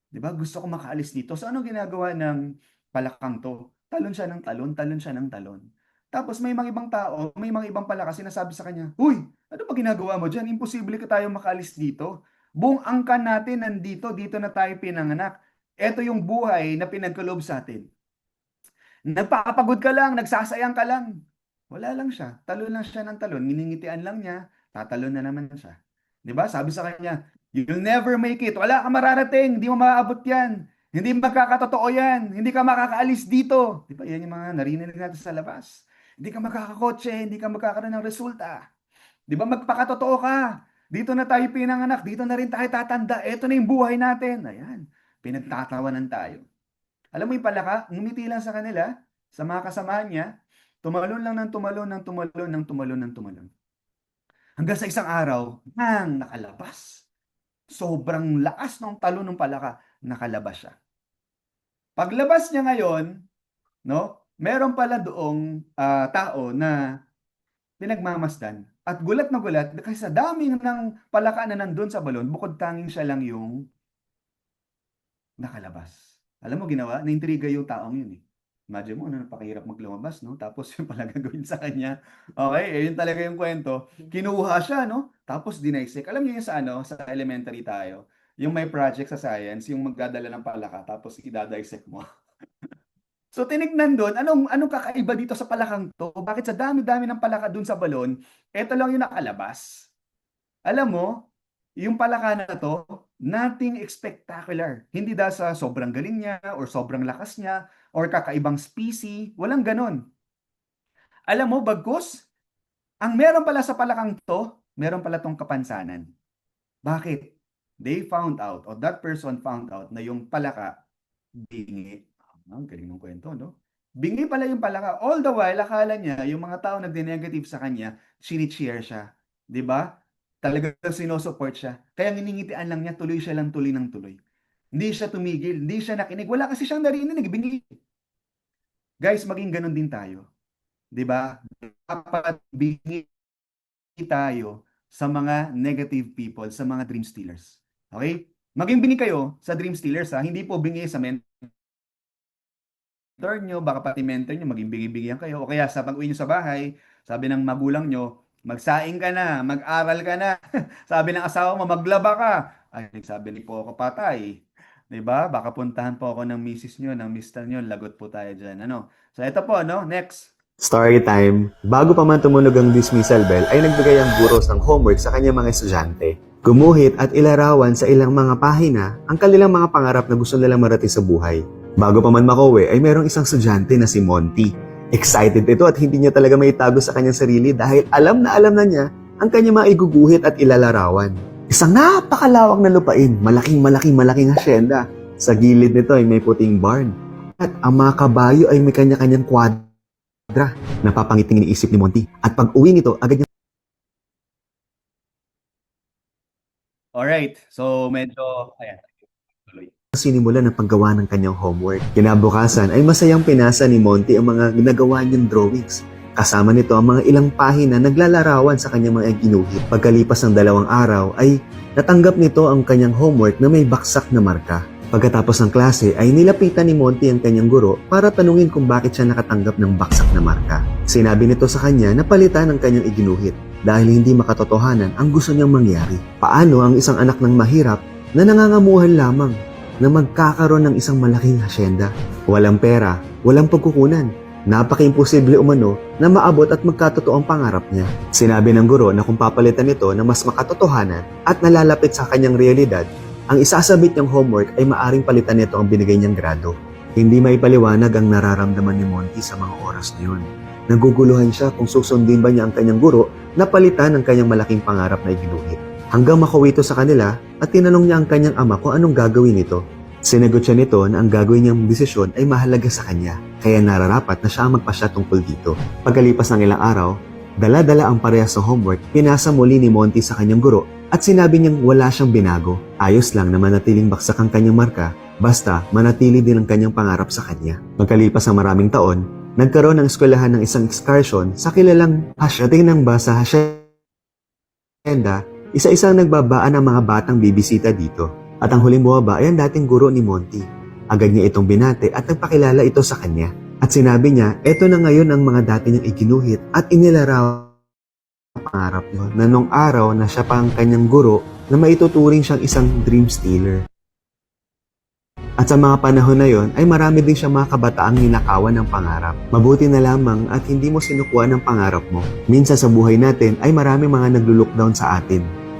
'Di ba? Gusto kong makaalis dito. So ano ginagawa ng palakang 'to? Talon siya ng talon, talon siya ng talon. Tapos may mga ibang tao, may mga ibang palaka sinasabi sa kanya, "Huy, ano ba ginagawa mo diyan? Imposible ka tayo makaalis dito. Buong angkan natin nandito, dito na tayo pinanganak. Ito yung buhay na pinagkaloob sa atin. Nagpapagod ka lang, nagsasayang ka lang." Wala lang siya. Talon lang siya ng talon. Nginingitian lang niya. Tatalon na naman siya. 'Di ba? Sabi sa kanya, "You'll never make it. Wala kang mararating. Hindi mo maaabot yan. Hindi magkakatotoo yan. Hindi ka makakaalis dito." 'Di ba? Yan yung mga narinig natin sa labas. Hindi ka makakakotse. Hindi ka magkakaroon ng resulta. 'Di ba? Magpakatotoo ka. Dito na tayo pinanganak. Dito na rin tayo tatanda. Ito na yung buhay natin. Ayan. Pinagtatawanan tayo. Alam mo yung palaka, ngumiti lang sa kanila, sa mga kasamahan niya, tumalon lang ng tumalon, ng tumalon, ng tumalon, ng tumalon. Hanggang sa isang araw, nang nakalabas. Sobrang lakas ng talon ng palaka, nakalabas siya. Paglabas niya ngayon, no, meron pala doong tao na pinagmamasdan. At gulat na gulat, kasi sa daming ng palaka na nandun sa balon, bukod tanging siya lang yung nakalabas. Alam mo ginawa? Naintriga yung taong yun eh. Imagine mo, ano, napakahirap maglumabas, no? Tapos yung pala gagawin sa kanya. Okay, eh, yun talaga yung kwento. Kinuha siya, no? Tapos dinisect. Alam niyo yung sa ano, sa elementary tayo, yung may project sa science, yung magdadala ng palaka, tapos idadissect mo. So tinignan doon, anong kakaiba dito sa palakang to? Bakit sa dami-dami ng palaka doon sa balon, eto lang yung nakalabas? Alam mo, yung palaka na to, nothing spectacular. Hindi dahil sa sobrang galing niya, or sobrang lakas niya, or kakaibang species, walang ganon. Alam mo, bagkus, ang meron pala sa palakang to, meron pala tong kapansanan. Bakit? They found out, or that person found out, na yung palaka, bingi. Ang galing ng kwento, no? Bingi pala yung palaka. All the while, akala niya, yung mga tao nagde-negative sa kanya, chini-cheer siya. 'Di ba? Talagang sinusupport siya. Kaya nginingitian lang niya, tuloy siya lang tuloy ng tuloy. Hindi siya tumigil, hindi siya nakinig. Wala kasi siyang narinig, bingi. Guys, maging ganun din tayo. 'Di ba? Dapat bingi tayo sa mga negative people, sa mga dream stealers. Okay? Maging bingi kayo sa dream stealers, ha? Hindi po bingi sa mentor nyo, baka pati mentor nyo, maging bigay-bigyan kayo. O kaya sa pag-uwi nyo sa bahay, sabi ng magulang nyo, magsaing ka na, mag-aral ka na. Sabi ng asawa mo, maglaba ka. Ay, sabi ni po ako, patay. 'Di ba? Baka puntahan po ako ng misis nyo, ng mister nyo, lagot po tayo dyan. Ano? So, ito po, no? Next. Story time. Bago pa man tumunog ang dismissal bell, ay nagbigay ang guro ng homework sa kanyang mga estudyante. Gumuhit at ilarawan sa ilang mga pahina ang kanilang mga pangarap na gusto nilang marating sa buhay. Bago pa man makauwi ay merong isang estudyante na si Monty. Excited ito at hindi niya talaga maitago sa kanyang sarili dahil alam na niya ang kanyang mga iguguhit at ilalarawan. Isang napakalawak na lupain, malaking asyenda. Sa gilid nito ay may puting barn. At ang mga kabayo ay may kanya-kanyang kwadra. Napapangiting iniisip ni Monty. At pag uwi nito, agad niya Alright. So, medyo, ayan. Tuloy. sinimulan ang paggawa ng kanyang homework. Kinabukasan ay masayang pinasa ni Monty ang mga ginagawa niyang drawings. Kasama nito ang mga ilang pahina naglalarawan sa kanyang mga ginuhit. Pagkalipas ng 2 araw ay natanggap nito ang kanyang homework na may baksak na marka. Pagkatapos ng klase ay nilapitan ni Monty ang kanyang guro para tanungin kung bakit siya nakatanggap ng baksak na marka. Sinabi nito sa kanya na palitan ang kanyang iginuhit dahil hindi makatotohanan ang gusto niyang mangyari. Paano ang isang anak ng mahirap na nangangamuhan lamang na magkakaroon ng isang malaking hasyenda? Walang pera, walang pagkukunan. Napaka-imposible umano na maabot at magkatotoo ang pangarap niya. Sinabi ng guro na kung papalitan ito na mas makatotohanan at nalalapit sa kanyang realidad, ang isasabit niyang homework ay maaring palitan nito ang binigay niyang grado. Hindi may paliwanag ang nararamdaman ni Monty sa mga oras na yun. Naguguluhan siya kung susundin ba niya ang kanyang guro na palitan ang kanyang malaking pangarap na iginuhit. Hanggang makuwi ito sa kanila at tinanong niya ang kanyang ama kung anong gagawin nito. Sinagot siya nito na ang gagawin niyang desisyon ay mahalaga sa kanya, kaya nararapat na siya ang magpasya tungkol dito. Pagkalipas ng ilang araw, dala-dala ang parehas ng homework, pinasa muli ni Monty sa kanyang guro at sinabi niyang wala siyang binago. Ayos lang na manatiling baksak ang kanyang marka, basta manatili din ang kanyang pangarap sa kanya. Pagkalipas ng maraming taon, nagkaroon ng eskwelahan ng isang excursion sa kilalang Hasyenda ba sa Hasyenda, isa-isang nagbabaan ang mga batang bibisita dito. At ang huling bumaba ay ang dating guro ni Monty. Agad niya itong binate at nagpakilala ito sa kanya. At sinabi niya, eto na ngayon ang mga dati niyang iginuhit at inilaraw ang pangarap niyo na nung araw na siya pa ang kanyang guro na maituturing siyang isang dream stealer. At sa mga panahon na yon ay marami din siyang mga kabataang ninakawan ng pangarap. Mabuti na lamang at hindi mo sinukuha ng pangarap mo. Minsan sa buhay natin ay marami mga naglo-look down sa atin.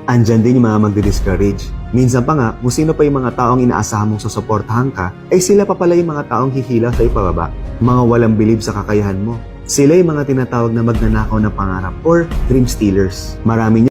Andyan din yung mga magdi-discourage. Minsan pa nga, kung sino pa yung mga taong inaasahan mong susuportahan ka, ay sila pa pala yung mga taong hihila sa ipababa. Mga walang bilib sa kakayahan mo. Sila yung mga tinatawag na magnanakaw ng pangarap or dream stealers. Marami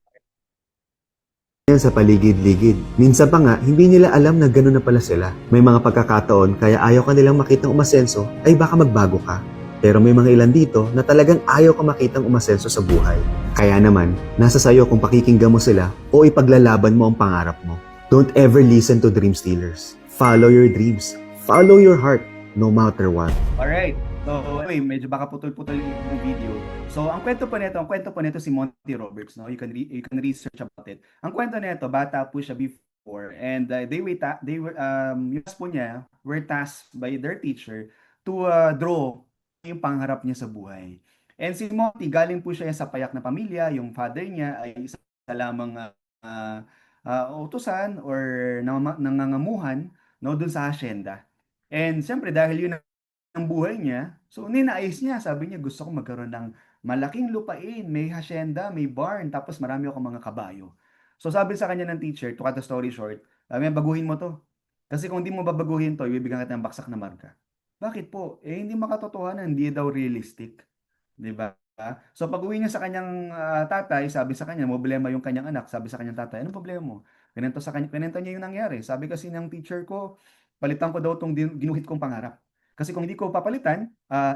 niyan sa paligid-ligid. Minsan pa nga, hindi nila alam na gano'n na pala sila. May mga pagkakataon kaya ayaw ka nilang makitang umasenso ay baka magbago ka. Pero may mga ilan dito na talagang ayaw ka makitang umasenso sa buhay. Kaya naman, nasa sayo kung pakikinggan mo sila o ipaglalaban mo ang pangarap mo. Don't ever listen to dream stealers. Follow your dreams. Follow your heart, no matter what. Alright. So, anyway, medyo baka putol-putol yung video. So, ang kwento po nito si Monty Roberts, no? You can research about it. Ang kwento nito, bata po siya before and yung class po niya were tasked by their teacher to draw yung pangarap niya sa buhay. And si Monty, galing po siya sa payak na pamilya, yung father niya ay isa lamang utusan or nangangamuhan, no, dun sa hasyenda. And siyempre dahil yun ang buhay niya, so ninais niya, sabi niya gusto ko magkaroon ng malaking lupain, may hasyenda, may barn, tapos marami ako mga kabayo. So sabi sa kanya ng teacher, to cut the story short, sabi niya, baguhin mo to. Kasi kung di mo babaguhin to, ibibigyan kita ng baksak na marka. Bakit po? Eh, hindi makatotohanan, hindi daw realistic. Di ba? So pag-uwi niya sa kanyang tatay, sabi sa kanya, problema yung kanyang anak, sabi sa kanyang tatay, anong problema mo? Ganito sa kanya, ganito niya yung nangyari. Sabi kasi ng teacher ko, palitan ko daw itong ginuhit kong pangarap. Kasi kung hindi ko papalitan,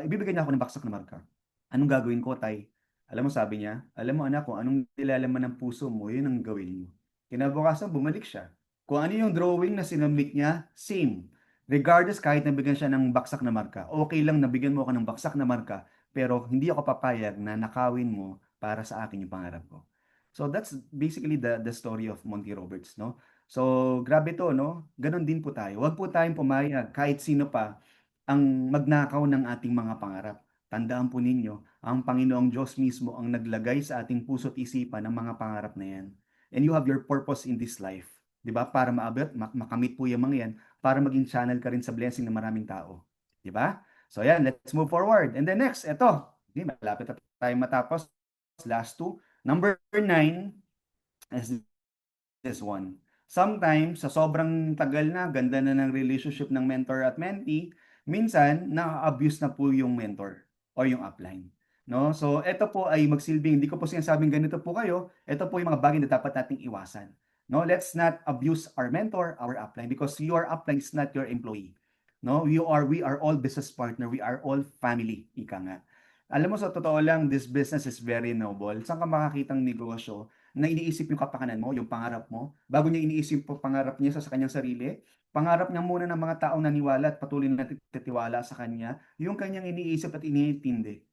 ibibigay niya ako ng baksak na marka. Anong gagawin ko, tay? Alam mo, sabi niya, alam mo anak, kung anong nilalaman ng puso mo, yun ang gawin mo. Kinabukasan, bumalik siya. Kung ano yung drawing na sinamit niya, same. Regardless, kahit nabigyan siya ng baksak na marka, okay lang nabigyan mo ako ng baksak na marka, pero hindi ako papayag na nakawin mo para sa akin yung pangarap ko. So that's basically the story of Monty Roberts, no? So grabe to, no? Ganon din po tayo. Huwag po tayong pumayag kahit sino pa ang magnakaw ng ating mga pangarap. Tandaan po ninyo, ang Panginoong Diyos mismo ang naglagay sa ating puso't isipan ng mga pangarap na yan. And you have your purpose in this life. 'Di ba? Para maabot, makamit po yung mga yan, para maging channel ka rin sa blessing ng maraming tao. 'Di ba? So yan, let's move forward. And then next, eto. Okay, malapit na tayo matapos. Last two. Number 9 is this one. Sometimes, sa sobrang tagal na, ganda na ng relationship ng mentor at mentee, minsan, na-abuse na po yung mentor o yung upline. No? So, ito po ay magsilbing, hindi ko po sinasabing ganito po kayo, ito po yung mga bagay na dapat nating iwasan. No, let's not abuse our mentor, our upline, because your upline is not your employee. No, we are all business partner, we are all family, ika nga. Alam mo, sa totoo lang, this business is very noble. Saan ka makakitang negosyo na iniisip yung kapakanan mo, yung pangarap mo, bago niya iniisip yung pangarap niya sa kanyang sarili, pangarap niya muna ng mga taong naniwala at patuloy na titiwala sa kanya, yung kanyang iniisip at iniintindi.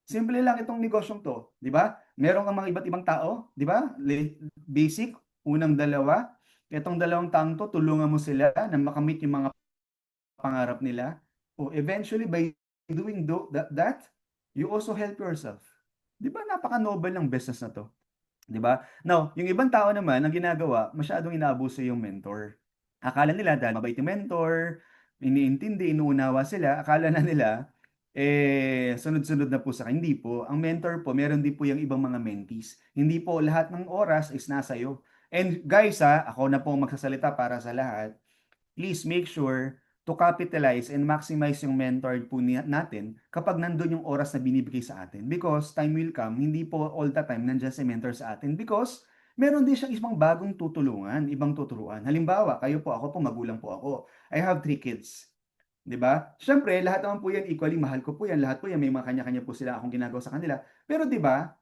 Simple lang itong negosyong to, di ba? Meron kang mga iba't ibang tao, di ba? Basic, unang dalawa, Itong dalawang taong to, tulungan mo sila na makamit yung mga pangarap nila. O eventually, by doing that, you also help yourself. Di ba napaka-noble ng business na to? Di ba? Now, yung ibang tao naman, ang ginagawa, masyadong inaabuso yung mentor. Akala nila dahil mabait yung mentor, iniintindi, inuunawa sila, akala na nila, sunod-sunod na po sa kanya. Hindi po. Ang mentor po, meron din po yung ibang mga mentees. Hindi po lahat ng oras is nasa iyo. And guys ako na po ang magsasalita para sa lahat, please make sure to capitalize and maximize yung mentor po natin kapag nandun yung oras na binibigay sa atin. Because time will come, hindi po all the time nandiyan si mentor sa atin. Because meron din siyang ibang bagong tutulungan, ibang tuturuan. Halimbawa, kayo po, ako po, magulang po ako. I have 3 kids. 'Di ba? Siyempre, lahat naman po 'yan equally mahal ko po 'yan. Lahat po 'yan may mga kanya-kanya po sila akong ginagawa sa kanila. Pero 'di ba?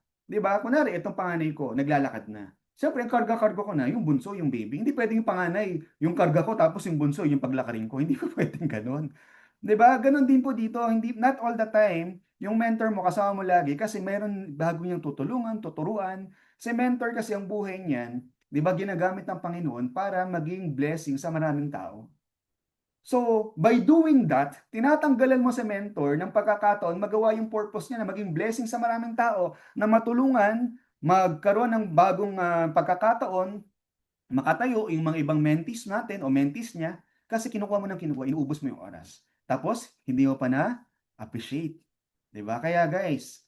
Kunwari itong panganay ko naglalakad na. Siyempre, ang karga-karga ko na yung bunso, yung baby. Hindi pwedeng yung panganay, yung karga ko tapos yung bunso, yung paglakarin ko. Hindi po pwedeng gano'n. 'Di ba? Gano'n din po dito. Hindi not all the time yung mentor mo kasama mo lagi kasi mayroon bago niyang tutulungan, tuturuan. Si mentor kasi ang buhay niyan, 'di ba, ginagamit ng Panginoon para maging blessing sa maraming tao. So, by doing that, tinatanggalan mo sa mentor ng pagkakataon magawa yung purpose niya na maging blessing sa maraming tao, na matulungan, magkaroon ng bagong pagkakataon, makatayo yung mga ibang mentees natin o mentees niya, kasi kinukuha mo ng kinukuha, inuubos mo yung oras. Tapos, hindi mo pa na-appreciate. 'Di ba? Kaya guys,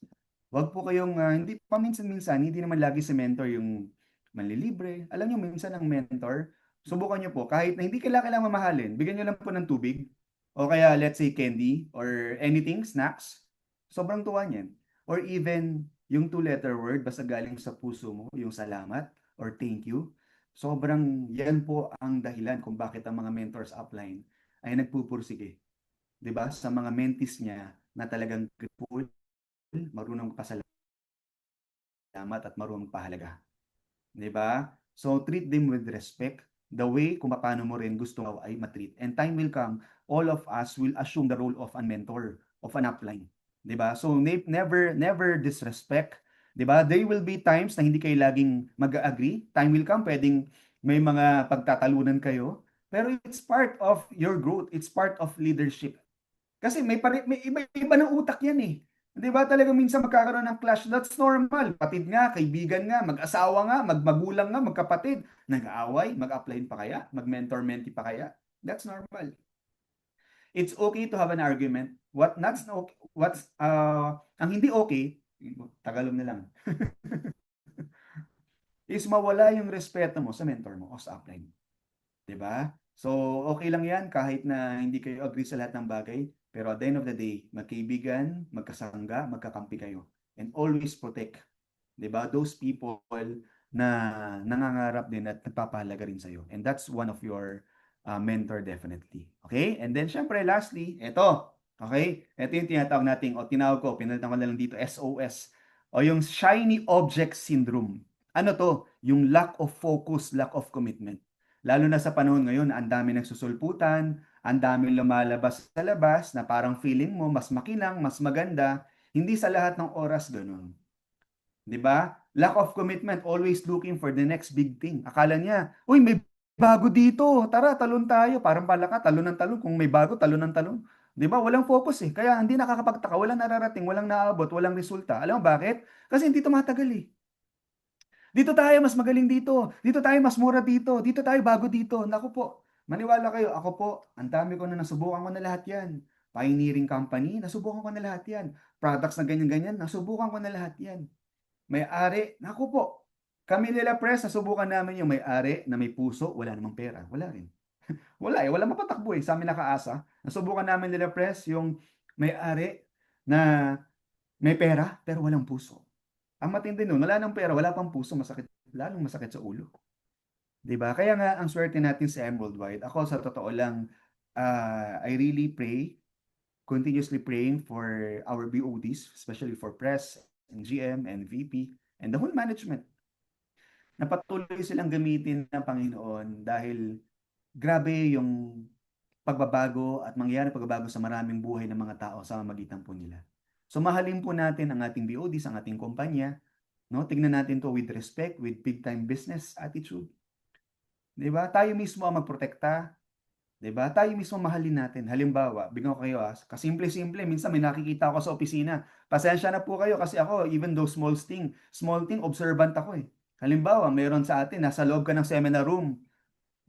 wag po kayong, hindi paminsan-minsan, hindi naman lagi si mentor yung manlilibre. Alam niyo minsan ang mentor, subukan niyo po kahit na hindi kailangang mamahalin, bigyan niyo lang po ng tubig o kaya let's say candy or anything, snacks. Sobrang tuwa niyan. Or even yung 2-letter word basta galing sa puso mo, yung salamat or thank you. Sobrang yan po ang dahilan kung bakit ang mga mentors upline ay nagpupursige, 'di ba? Sa mga mentees niya na talagang grateful, marunong pasalamat at marunong pahalaga. 'Di ba? So treat them with respect, the way kung paano mo rin gusto ay matreat. And time will come, all of us will assume the role of a mentor, of an upline. 'Di ba? So never disrespect, 'di ba? There will be times na hindi kayo laging mag-agree. Time will come, pwedeng may mga pagtatalunan kayo, pero it's part of your growth, it's part of leadership. Kasi may iba-iba ng utak yan eh. 'Di ba talagang minsan magkakaroon ng clash, that's normal. Kapatid nga, kaibigan nga, mag-asawa nga, magmagulang nga, magkapatid, nag-aaway, mag-upline pa kaya, mag-mentor-mentee pa kaya? That's normal. It's okay to have an argument. Ang hindi okay, Tagalog na lang, is mawala yung respeto mo sa mentor mo o sa upline. 'Di ba? So, okay lang 'yan kahit na hindi kayo agree sa lahat ng bagay, pero at the end of the day, magkaibigan, magkasangga, magkakampi kayo. And always protect, 'di ba? Those people na nangangarap din at nagpapahalaga rin sa iyo. And that's one of your mentor definitely. Okay? And then syempre lastly, ito. Okay? Ito yung tinatawag nating o tinawag ko, pinalitan ko na lang dito SOS o yung shiny object syndrome. Ano to? Yung lack of focus, lack of commitment. Lalo na sa panahon ngayon, ang dami nagsusulputan, ang daming lumalabas sa labas na parang feeling mo mas makinang, mas maganda. Hindi sa lahat ng oras ganun. 'Di ba? Lack of commitment, always looking for the next big thing. Akala niya, uy, may bago dito. Tara, talon tayo. Parang pala ka, talon ng talon. Kung may bago, talon ng talon. 'Di ba? Walang focus eh. Kaya hindi nakakapagtaka, walang nararating, walang naabot, walang resulta. Alam mo bakit? Kasi hindi tumatagal eh. Dito tayo, mas magaling dito. Dito tayo, mas mura dito. Dito tayo, bago dito. Naku po, maniwala kayo. Ako po, ang dami ko na nasubukan ko na lahat yan. Pioneering company, nasubukan ko na lahat yan. Products na ganyan-ganyan, nasubukan ko na lahat yan. May-ari, naku po. Kami nila press, nasubukan namin yung may-ari na may puso, wala namang pera. Wala rin. Wala eh, wala mapatakbo eh. Sa amin nakaasa. Nasubukan namin nila press yung may-ari na may pera pero walang puso. Ang matindi nun, wala ng pera, wala pang puso, masakit, lalong masakit sa ulo. 'Di ba? Kaya nga ang swerte natin sa Emerald White. Ako sa totoo lang, I really pray, continuously praying for our BODs, especially for press and GM and VP and the whole management, na patuloy silang gamitin ng Panginoon dahil grabe yung pagbabago at mangyayari pagbabago sa maraming buhay ng mga tao sa mamagitan po nila. So mahalin po natin ang ating BODs, ang ating kumpanya, no? Tingnan natin to with respect, with big time business attitude. 'Di ba? Tayo mismo ang magprotekta, 'di ba? Tayo mismo mahalin natin. Halimbawa, bigyan ko kayo, kasimple-simple, minsan may nakikita ako sa opisina. Pasensya na po kayo kasi ako, even though small thing, observant ako eh. Halimbawa, meron sa atin, nasa loob ka ng seminar room,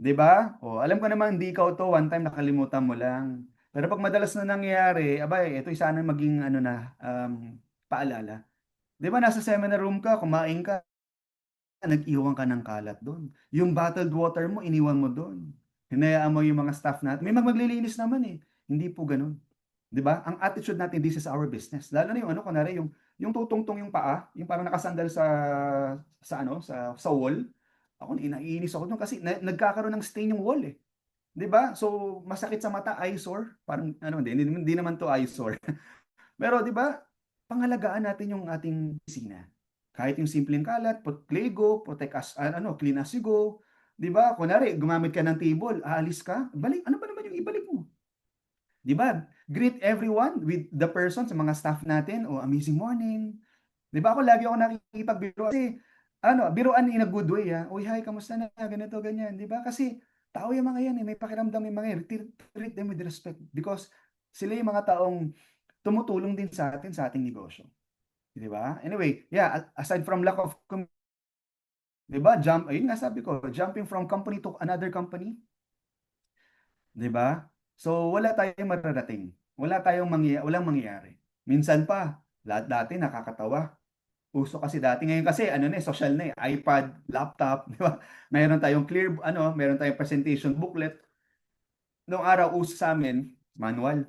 'di ba? O, alam ko naman hindi ikaw 'to, one time nakalimutan mo lang. Pero pag madalas na nangyayari, abay, ito sana maging ano na, paalala. 'Di ba nasa seminar room ka, kumain ka, nag-iwan ka ng kalat do'n. Yung bottled water mo, iniwan mo do'n. Hinayaan mo yung mga staff natin. May maglilinis naman eh. Hindi po gano'n. 'Di ba? Ang attitude natin, this is our business. Lalo na yung ano, kunwari yung tutungtong yung paa, yung parang nakasandal sa ano, sa wall. Ako naiinis ako do'n kasi nagkakaroon ng stain yung wall eh. 'Di ba? So masakit sa mata, eyesore. Parang ano, hindi naman to eyesore. Pero 'di ba, pangalagaan natin yung ating opisina. Kahit yung simpleng kalat, play go, protect as ano, clean as you go. 'Di ba? Kunwari gumamit ka ng table, aalis ka, balik ano ba naman yung ibalik mo? 'Di ba? Greet everyone with the person sa mga staff natin, "Oh, amazing morning." 'Di ba, ako lagi ako nakikipagbiro kasi ano, biruan in a good way, "Uy, hi, kamusta na?" Ganito, ganyan, 'di ba? Kasi tao yung mga yan, eh, may pakiramdam yung mga yan. Treat them with respect because sila yung mga taong tumutulong din sa atin sa ating negosyo, 'di ba? Anyway, yeah, aside from lack of 'di ba, ayun nga sabi ko, jumping from company to another company, 'di ba? So wala tayong mararating. Walang mangyayari. Minsan pa, dati nakakatawa. Uso kasi dati, ngayon kasi ano na, social na, iPad, laptop, 'di ba? Meron tayong presentation booklet. Noong araw uso sa amin manual.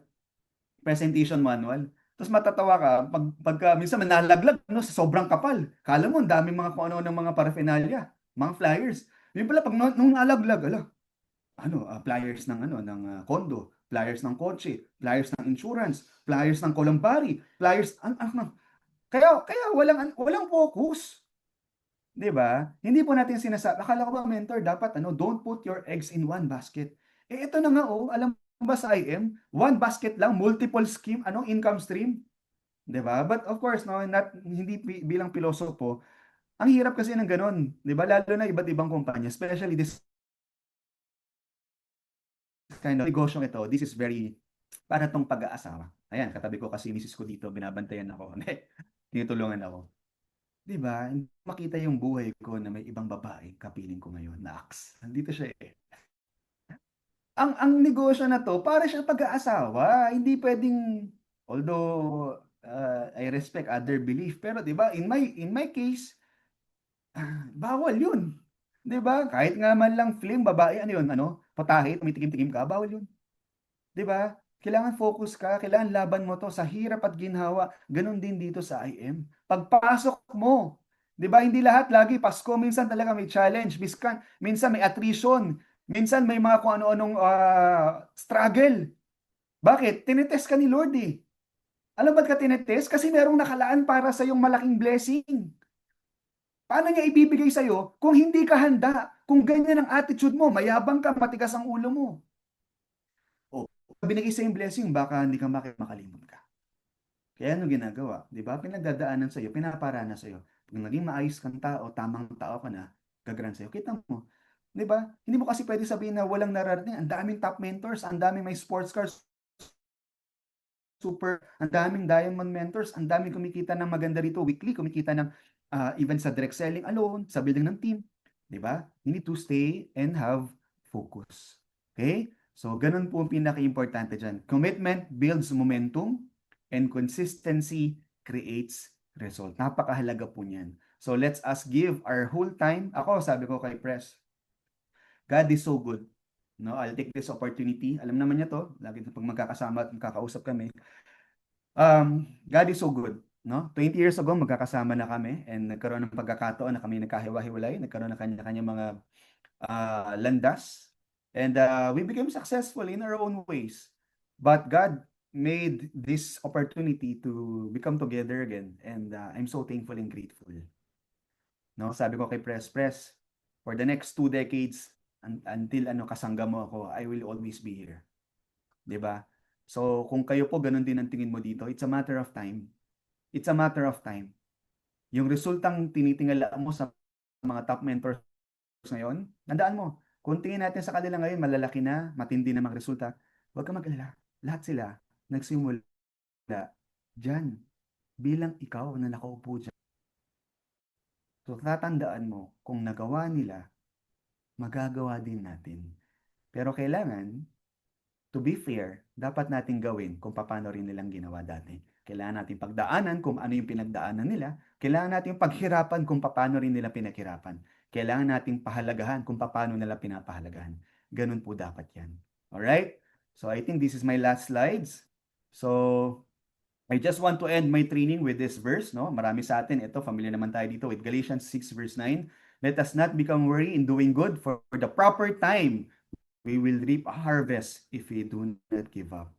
Presentation manual. Tapos matatawa ka pagka minsan nalaglag no, sa sobrang kapal. Akala mo ang daming mga kung ano ng mga paraphernalia, mga flyers. Yun pala pag nung nalaglag, ano, flyers ng ano ng condo, flyers ng kotse, flyers ng insurance, flyers ng Columbari, flyers kaya walang focus. 'Di ba? Hindi po natin sinasabi, akala ko ba mentor dapat ano, don't put your eggs in one basket. Eh ito na nga oh, alam mo ba sa IM, one basket lang, multiple income stream, 'di ba? But of course, no, hindi bilang pilosopo, ang hirap kasi ng gano'n, 'di ba? Lalo na iba't ibang kumpanya, especially this kind of negosyong ito, this is very para 'tong pag-aasawa. Ayan, katabi ko kasi misis ko dito, binabantayan ako. Tinutulungan ako. 'Di ba? Hindi makita yung buhay ko na may ibang babae kapiling ko ngayon na nandito siya eh. Ang negosyo na 'to para siyang pag-aasawa, hindi puwedeng although, I respect other belief, pero 'di ba in my case, bawal 'yun, 'di ba? Kahit nga man lang film, babae ano 'yun, ano, putahe, tumitikim-tikim ka, bawal 'yun, 'di ba? Kailangan focus ka, kailangan laban mo 'to sa hirap at ginhawa, gano'n din dito sa IM. Pagpasok mo, 'di ba hindi lahat lagi Pasko, minsan talaga may challenge, minsan may attrition, minsan may mga kung ano-anong, struggle. Bakit? Tinetest ka ni Lord, eh. Alam ba't ka tinetest? Kasi merong nakalaan para sa yung malaking blessing. Paano niya ibibigay sa'yo kung hindi ka handa? Kung ganyan ang attitude mo, mayabang ka, matigas ang ulo mo. O, binigay sa yung blessing, baka hindi ka makalimot ka. Kaya ano ginagawa? Di ba? Pinagdadaanan sa'yo, pinaparana sa'yo. Pag naging maayos kang tao, tamang tao ka na, gagran sa'yo. Kita mo. Di ba? Hindi mo kasi pwede sabihin na walang nararating. Ang daming top mentors, ang daming may sports cars, ang daming diamond mentors, ang daming kumikita ng maganda rito weekly, kumikita ng even sa direct selling alone, sa building ng team, 'di ba? You need to stay and have focus. Okay? So ganun po ang pinaka-importante diyan. Commitment builds momentum and consistency creates result. Napakahalaga po niyan. So let's us give our whole time. Ako, sabi ko kay Press, God is so good. No, I'll take this opportunity. Alam naman niya to, lagi pag magkakasama at magkakausap kami. God is so good, no? 20 years ago magkakasama na kami and nagkaroon ng pagkakataon na kami nagkahiwa-hiwalay, nagkaroon ng kanya-kanya mga landas and we became successful in our own ways. But God made this opportunity to become together again and I'm so thankful and grateful. No, sabi ko kay Press, for the next 2 decades until kasangga mo ako, I will always be here. 'Di ba? So, kung kayo po ganun din ang tingin mo dito, it's a matter of time. It's a matter of time. Yung resultang tinitingala mo sa mga top mentors ngayon, tandaan mo, Kung tingin natin sa kanila ngayon, malalaki na, matindi na mga resulta, huwag kang mag-alala. Lahat sila nagsimula diyan bilang ikaw na nakaupo diyan. So tatandaan mo, kung nagawa nila, magagawa din natin. Pero kailangan, to be fair, dapat natin gawin kung paano rin nilang ginawa dati. Kailangan natin pagdaanan kung ano yung pinagdaanan nila. Kailangan natin paghirapan kung paano rin nila pinaghirapan. Kailangan natin pahalagahan kung paano nila pinapahalagahan. Ganun po dapat yan. Alright? So I think this is my last slides. So I just want to end my training with this verse, no? Marami sa atin, ito, familiar naman tayo dito with Galatians 6 verse 9. Let us not become weary in doing good, for the proper time we will reap a harvest if we do not give up.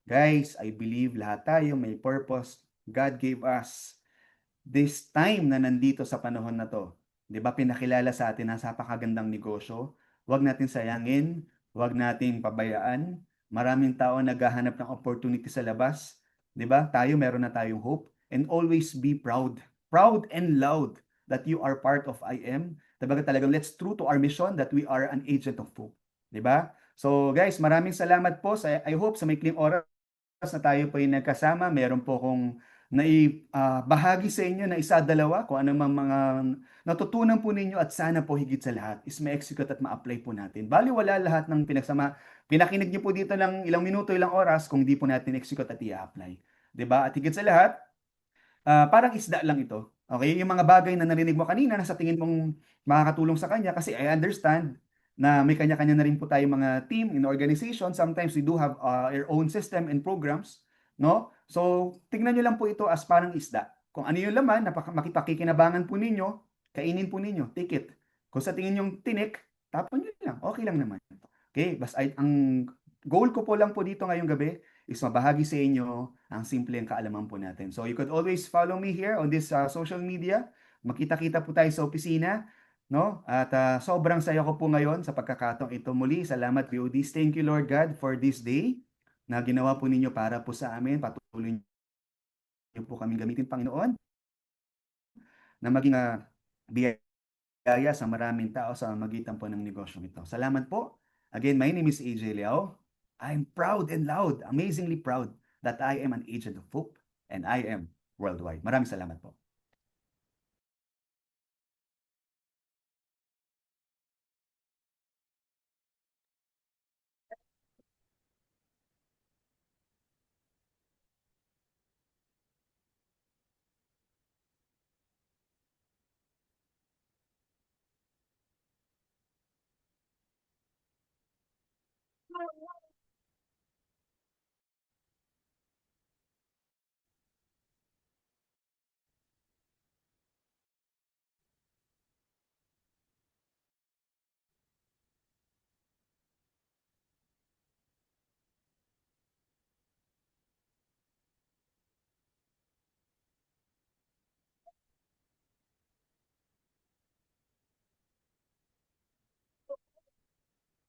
Guys, I believe lahat tayo may purpose. God gave us this time na nandito sa panahon na to. 'Di ba pinakilala sa atin na napakagandang negosyo? Huwag natin sayangin, huwag nating pabayaan. Maraming tao naghahanap ng opportunity sa labas, 'di ba? Tayo meron na tayong hope, and always be proud. Proud and loud that you are part of I am. Talagang let's true to our mission that we are an agent of hope, 'di ba? So guys, maraming salamat po. I hope sa maikling oras na tayo po ay nagkasama, meron po akong bahagi sa inyo na isa, dalawa, kung ano mang mga natutunan po ninyo, at sana po higit sa lahat is ma-execute at ma-apply po natin. Baliwala lahat ng pinakinig niyo po dito ng ilang minuto, ilang oras kung di po natin execute at i-apply. 'Di ba? At higit sa lahat, parang isda lang ito. Okay? Yung mga bagay na narinig mo kanina na sa tingin mong makakatulong sa kanya, kasi I understand na may kanya-kanya na rin po tayong mga team in organization. Sometimes we do have our own system and programs, no? So, tingnan nyo lang po ito as parang isda. Kung ano yung laman, makipakikinabangan po ninyo, kainin po ninyo, take it. Kung sa tingin yung tinik, tapon nyo lang, okay lang naman. Okay, ang goal ko po lang po dito ngayong gabi is mabahagi sa inyo ang simpleng kaalaman po natin. So you could always follow me here on this social media. Makita-kita po tayo sa opisina, no? At sobrang saya ko po ngayon sa pagkakataong ito muli. Salamat, BODs. Thank you, Lord God, for this day na ginawa po ninyo para po sa amin. Patuloy niyo po kaming gamitin, Panginoon, na maging biyaya sa maraming tao sa magitan po ng negosyo nito. Salamat po. Again, my name is AJ Liao. I'm proud and loud, amazingly proud that I am an agent of hope and I am worldwide. Maraming salamat po.